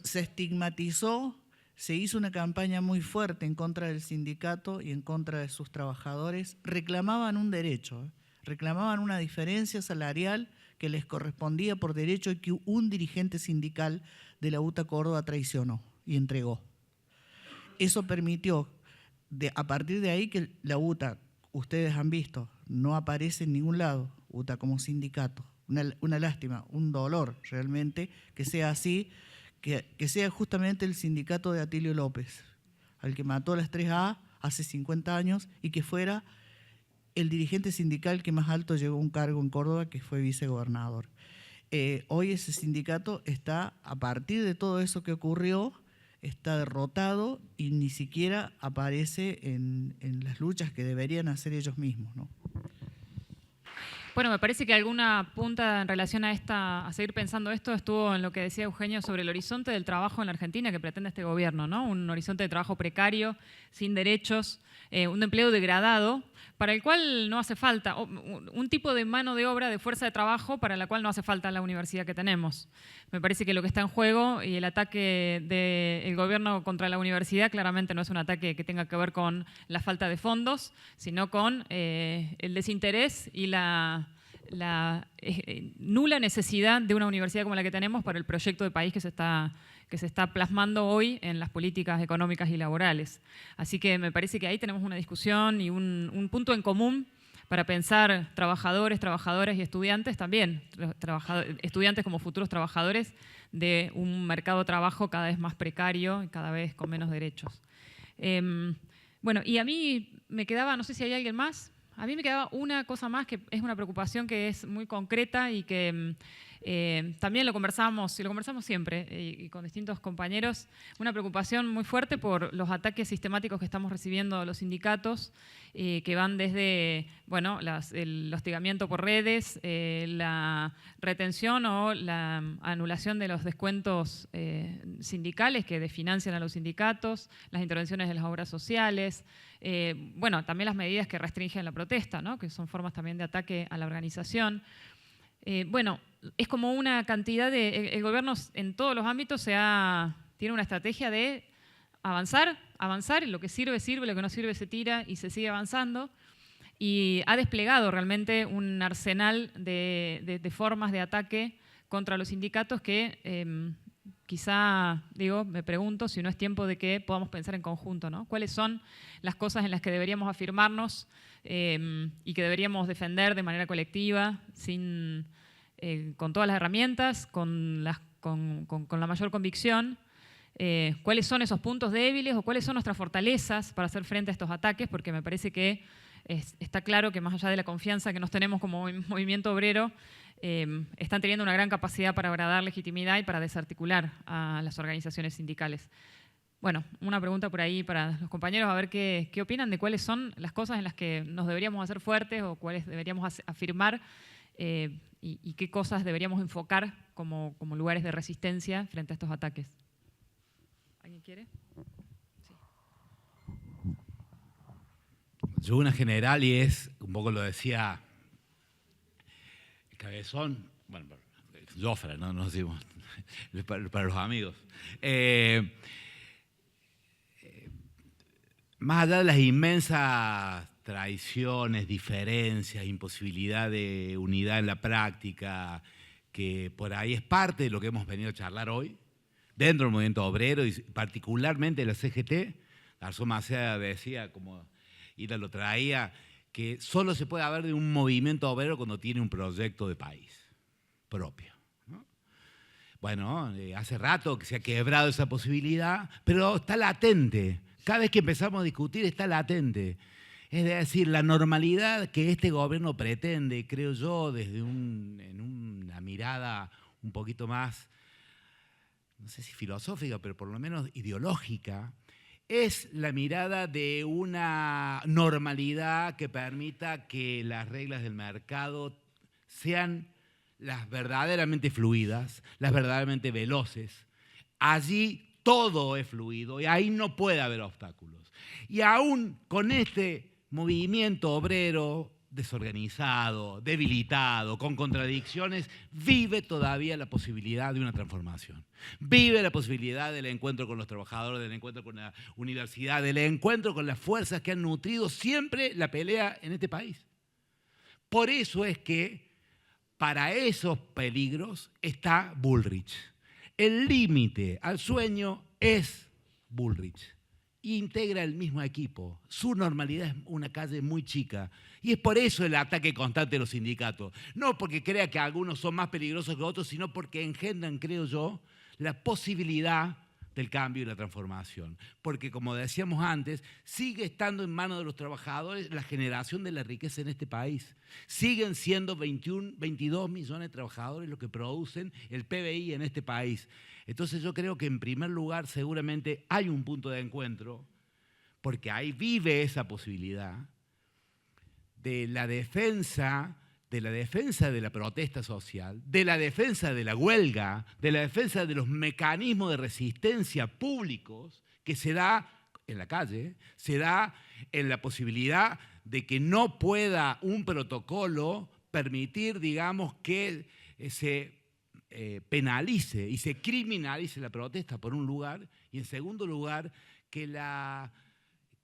Se estigmatizó, se hizo una campaña muy fuerte en contra del sindicato y en contra de sus trabajadores. Reclamaban un derecho, reclamaban una diferencia salarial que les correspondía por derecho y que un dirigente sindical de la UTA Córdoba traicionó y entregó. Eso permitió, a partir de ahí, que la UTA, ustedes han visto, no aparece en ningún lado, UTA como sindicato. Una lástima, un dolor realmente que sea así, que sea justamente el sindicato de Atilio López, al que mató a las 3A hace 50 años y que fuera el dirigente sindical que más alto llegó a un cargo en Córdoba, que fue vicegobernador. Hoy ese sindicato está, a partir de todo eso que ocurrió, está derrotado y ni siquiera aparece en las luchas que deberían hacer ellos mismos, ¿no? Bueno, me parece que alguna punta en relación a seguir pensando esto estuvo en lo que decía Eugenio sobre el horizonte del trabajo en la Argentina que pretende este gobierno, ¿no? Un horizonte de trabajo precario, sin derechos, un empleo degradado, para el cual no hace falta, un tipo de mano de obra, de fuerza de trabajo, para la cual no hace falta la universidad que tenemos. Me parece que lo que está en juego y el ataque del gobierno contra la universidad claramente no es un ataque que tenga que ver con la falta de fondos, sino con el desinterés y la nula necesidad de una universidad como la que tenemos para el proyecto de país que se está plasmando hoy en las políticas económicas y laborales. Así que me parece que ahí tenemos una discusión y un punto en común para pensar trabajadores, trabajadoras y estudiantes también, estudiantes como futuros trabajadores de un mercado de trabajo cada vez más precario y cada vez con menos derechos. Bueno, y a mí me quedaba, no sé si hay alguien más, a mí me quedaba una cosa más que es una preocupación que es muy concreta y que también lo conversamos siempre y con distintos compañeros, una preocupación muy fuerte por los ataques sistemáticos que estamos recibiendo de los sindicatos, que van desde bueno, el hostigamiento por redes, la retención o la anulación de los descuentos sindicales que desfinancian a los sindicatos, las intervenciones de las obras sociales, bueno, también las medidas que restringen la protesta, ¿no? Que son formas también de ataque a la organización. Bueno, es como una cantidad de... El gobierno en todos los ámbitos tiene una estrategia de avanzar, y lo que sirve, sirve, lo que no sirve se tira y se sigue avanzando. Y ha desplegado realmente un arsenal de formas de ataque contra los sindicatos que quizá, me pregunto si no es tiempo de que podamos pensar en conjunto, ¿no? ¿Cuáles son las cosas en las que deberíamos afirmarnos y que deberíamos defender de manera colectiva, con todas las herramientas, con la mayor convicción? ¿Cuáles son esos puntos débiles o cuáles son nuestras fortalezas para hacer frente a estos ataques? Porque me parece que está claro que más allá de la confianza que nos tenemos como movimiento obrero, están teniendo una gran capacidad para dar legitimidad y para desarticular a las organizaciones sindicales. Bueno, una pregunta por ahí para los compañeros, a ver qué opinan de cuáles son las cosas en las que nos deberíamos hacer fuertes o cuáles deberíamos afirmar y qué cosas deberíamos enfocar como lugares de resistencia frente a estos ataques. ¿Alguien quiere? Sí. yo una general y es, un poco lo decía el Cabezón, bueno, Jofre, no nos decimos, para los amigos. Más allá de las inmensas traiciones, diferencias, imposibilidad de unidad en la práctica, que por ahí es parte de lo que hemos venido a charlar hoy, dentro del movimiento obrero y particularmente de la CGT. Garzón Macea decía, como Ida lo traía, que solo se puede hablar de un movimiento obrero cuando tiene un proyecto de país propio, ¿no? Bueno, hace rato que se ha quebrado esa posibilidad, pero está latente. Cada vez que empezamos a discutir está latente. Es decir, la normalidad que este gobierno pretende, creo yo, desde en una mirada un poquito más, no sé si filosófica, pero por lo menos ideológica, es la mirada de una normalidad que permita que las reglas del mercado sean las verdaderamente fluidas, las verdaderamente veloces. Allí todo es fluido y ahí no puede haber obstáculos. Y aún con este movimiento obrero desorganizado, debilitado, con contradicciones, vive todavía la posibilidad de una transformación. Vive la posibilidad del encuentro con los trabajadores, del encuentro con la universidad, del encuentro con las fuerzas que han nutrido siempre la pelea en este país. Por eso es que para esos peligros está Bullrich. El límite al sueño es Bullrich. Integra el mismo equipo. Su normalidad es una calle muy chica. Y es por eso el ataque constante de los sindicatos. No porque crea que algunos son más peligrosos que otros, sino porque engendran, creo yo, la posibilidad del cambio y la transformación. Porque, como decíamos antes, sigue estando en manos de los trabajadores la generación de la riqueza en este país. Siguen siendo 22 millones de trabajadores los que producen el PBI en este país. Entonces yo creo que en primer lugar seguramente hay un punto de encuentro, porque ahí vive esa posibilidad de la defensa de la protesta social, de la defensa de la huelga, de la defensa de los mecanismos de resistencia públicos que se da en la calle, se da en la posibilidad de que no pueda un protocolo permitir, digamos, que se penalice y se criminalice la protesta por un lugar, y en segundo lugar que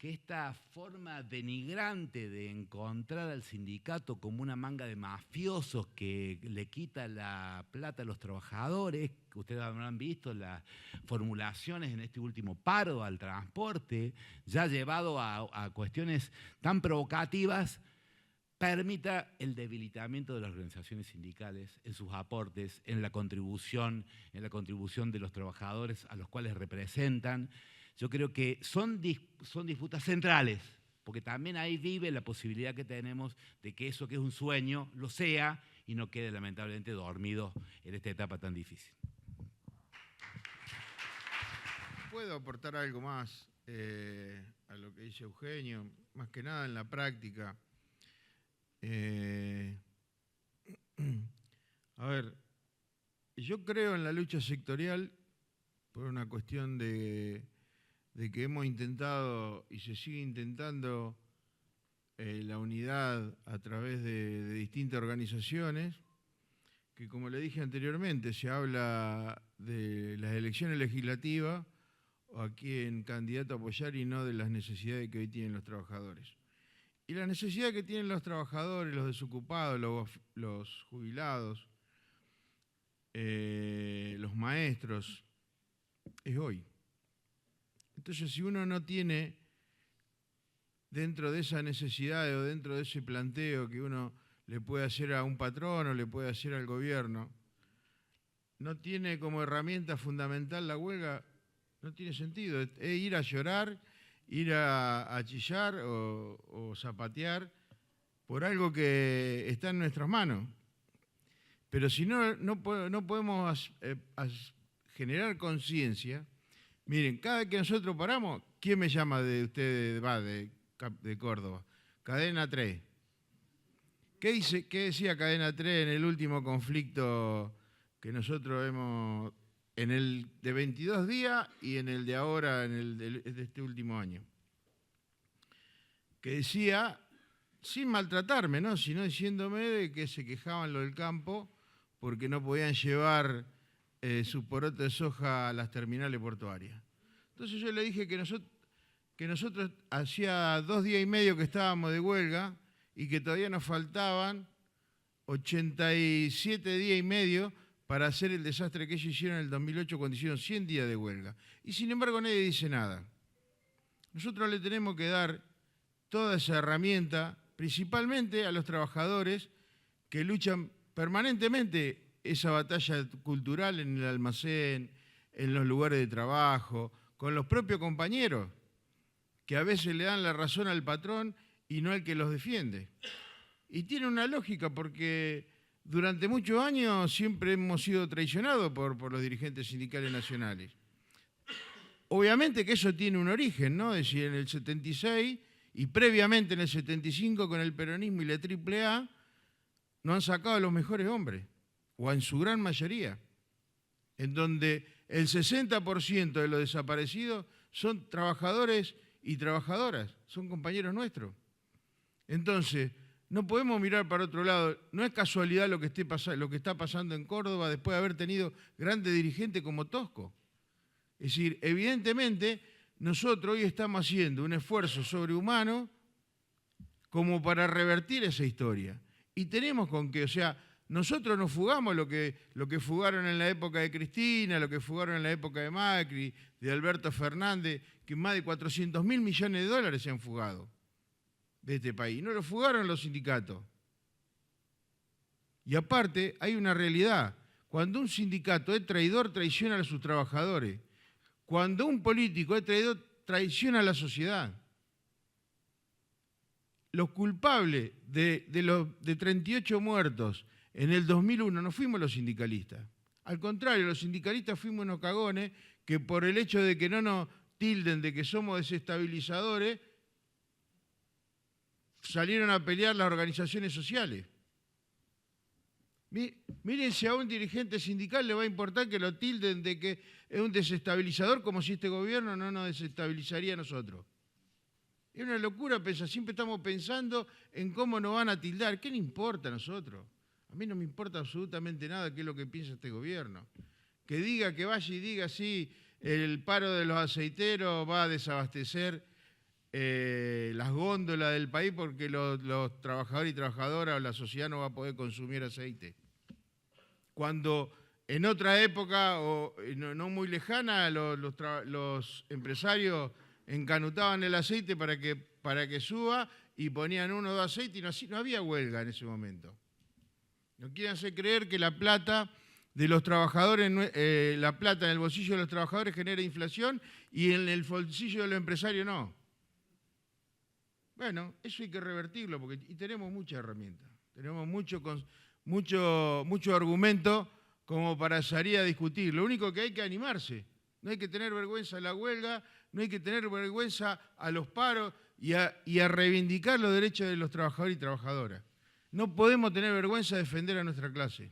esta forma denigrante de encontrar al sindicato como una manga de mafiosos que le quita la plata a los trabajadores, que ustedes habrán visto las formulaciones en este último paro al transporte, ya llevado a cuestiones tan provocativas, permita el debilitamiento de las organizaciones sindicales en sus aportes, en la contribución de los trabajadores a los cuales representan. Yo creo que son disputas centrales, porque también ahí vive la posibilidad que tenemos de que eso que es un sueño lo sea y no quede lamentablemente dormido en esta etapa tan difícil. ¿Puedo aportar algo más a lo que dice Eugenio? Más que nada en la práctica. A ver, yo creo en la lucha sectorial por una cuestión de que hemos intentado y se sigue intentando la unidad a través de distintas organizaciones, que como le dije anteriormente, se habla de las elecciones legislativas o a quién candidato a apoyar y no de las necesidades que hoy tienen los trabajadores. Y la necesidad que tienen los trabajadores, los desocupados, los jubilados, los maestros, es hoy. Entonces, si uno no tiene dentro de esa necesidad o dentro de ese planteo que uno le puede hacer a un patrón o le puede hacer al gobierno, no tiene como herramienta fundamental la huelga, no tiene sentido. Es ir a llorar, ir a chillar o zapatear por algo que está en nuestras manos. Pero si no podemos generar conciencia. Miren, cada vez que nosotros paramos, ¿quién me llama de ustedes, de Córdoba? Cadena 3. ¿Qué decía Cadena 3 en el último conflicto que nosotros hemos, en el de 22 días y en el de ahora, de este último año? que decía, sin maltratarme, ¿no?, sino diciéndome de que se quejaban los del campo porque no podían llevar su poroto de soja a las terminales portuarias. Entonces yo le dije que nosotros hacía 2 días y medio que estábamos de huelga y que todavía nos faltaban 87 días y medio para hacer el desastre que ellos hicieron en el 2008 cuando hicieron 100 días de huelga. Y sin embargo nadie dice nada. Nosotros le tenemos que dar toda esa herramienta, principalmente a los trabajadores que luchan permanentemente esa batalla cultural en el almacén, en los lugares de trabajo, con los propios compañeros, que a veces le dan la razón al patrón y no al que los defiende. Y tiene una lógica porque durante muchos años siempre hemos sido traicionados por los dirigentes sindicales nacionales. Obviamente que eso tiene un origen, ¿no? Es decir, en el 76 y previamente en el 75 con el peronismo y la AAA no han sacado a los mejores hombres, o en su gran mayoría, en donde el 60% de los desaparecidos son trabajadores y trabajadoras, son compañeros nuestros. Entonces, no podemos mirar para otro lado. No es casualidad lo que está pasando en Córdoba después de haber tenido grandes dirigentes como Tosco. Es decir, evidentemente, nosotros hoy estamos haciendo un esfuerzo sobrehumano como para revertir esa historia. Y tenemos con qué, o sea, nosotros nos fugamos lo que fugaron en la época de Cristina, lo que fugaron en la época de Macri, de Alberto Fernández, que más de 400.000 millones de dólares se han fugado de este país. No lo fugaron los sindicatos. Y aparte, hay una realidad. Cuando un sindicato es traidor, traiciona a sus trabajadores. Cuando un político es traidor, traiciona a la sociedad. Los culpables de 38 muertos en el 2001 no fuimos los sindicalistas. Al contrario, los sindicalistas fuimos unos cagones que por el hecho de que no nos tilden de que somos desestabilizadores, salieron a pelear las organizaciones sociales. Miren si a un dirigente sindical le va a importar que lo tilden de que es un desestabilizador, como si este gobierno no nos desestabilizaría a nosotros. Es una locura pensar, siempre estamos pensando en cómo nos van a tildar. ¿Qué le importa a nosotros? A mí no me importa absolutamente nada qué es lo que piensa este gobierno. Que diga, que vaya y diga, sí, el paro de los aceiteros va a desabastecer las góndolas del país porque los trabajadores y trabajadoras o la sociedad no va a poder consumir aceite. Cuando en otra época, o no muy lejana, los empresarios encanutaban el aceite para que suba y ponían 1 o 2 aceites y no había huelga en ese momento. No quieren hacer creer que la plata de los trabajadores, la plata en el bolsillo de los trabajadores genera inflación y en el bolsillo de los empresarios no. Bueno, eso hay que revertirlo y tenemos muchas herramientas, tenemos mucho argumento como para salir a discutir. Lo único que hay que animarse, no hay que tener vergüenza de la huelga, no hay que tener vergüenza a los paros y a reivindicar los derechos de los trabajadores y trabajadoras. No podemos tener vergüenza de defender a nuestra clase.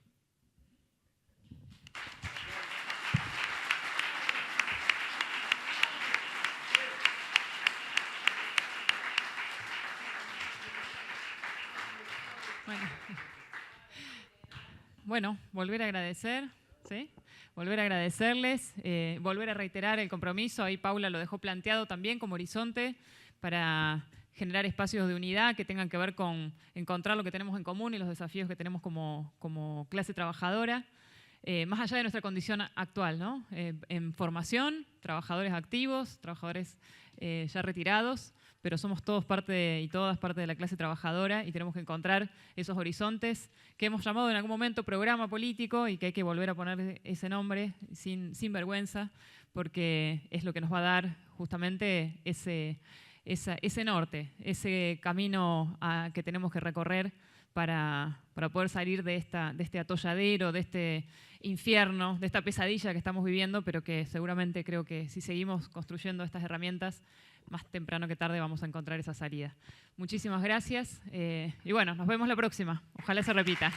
Bueno, volver a agradecer, ¿sí? Volver a agradecerles, volver a reiterar el compromiso. Ahí Paula lo dejó planteado también como horizonte para generar espacios de unidad que tengan que ver con encontrar lo que tenemos en común y los desafíos que tenemos como clase trabajadora, más allá de nuestra condición actual, ¿no? En formación, trabajadores activos, trabajadores ya retirados, pero somos todos y todas parte de la clase trabajadora y tenemos que encontrar esos horizontes que hemos llamado en algún momento programa político y que hay que volver a poner ese nombre sin vergüenza, porque es lo que nos va a dar justamente ese norte, ese camino que tenemos que recorrer para poder salir de este atolladero, de este infierno, de esta pesadilla que estamos viviendo, pero que seguramente creo que si seguimos construyendo estas herramientas, más temprano que tarde vamos a encontrar esa salida. Muchísimas gracias y bueno, nos vemos la próxima. Ojalá se repita.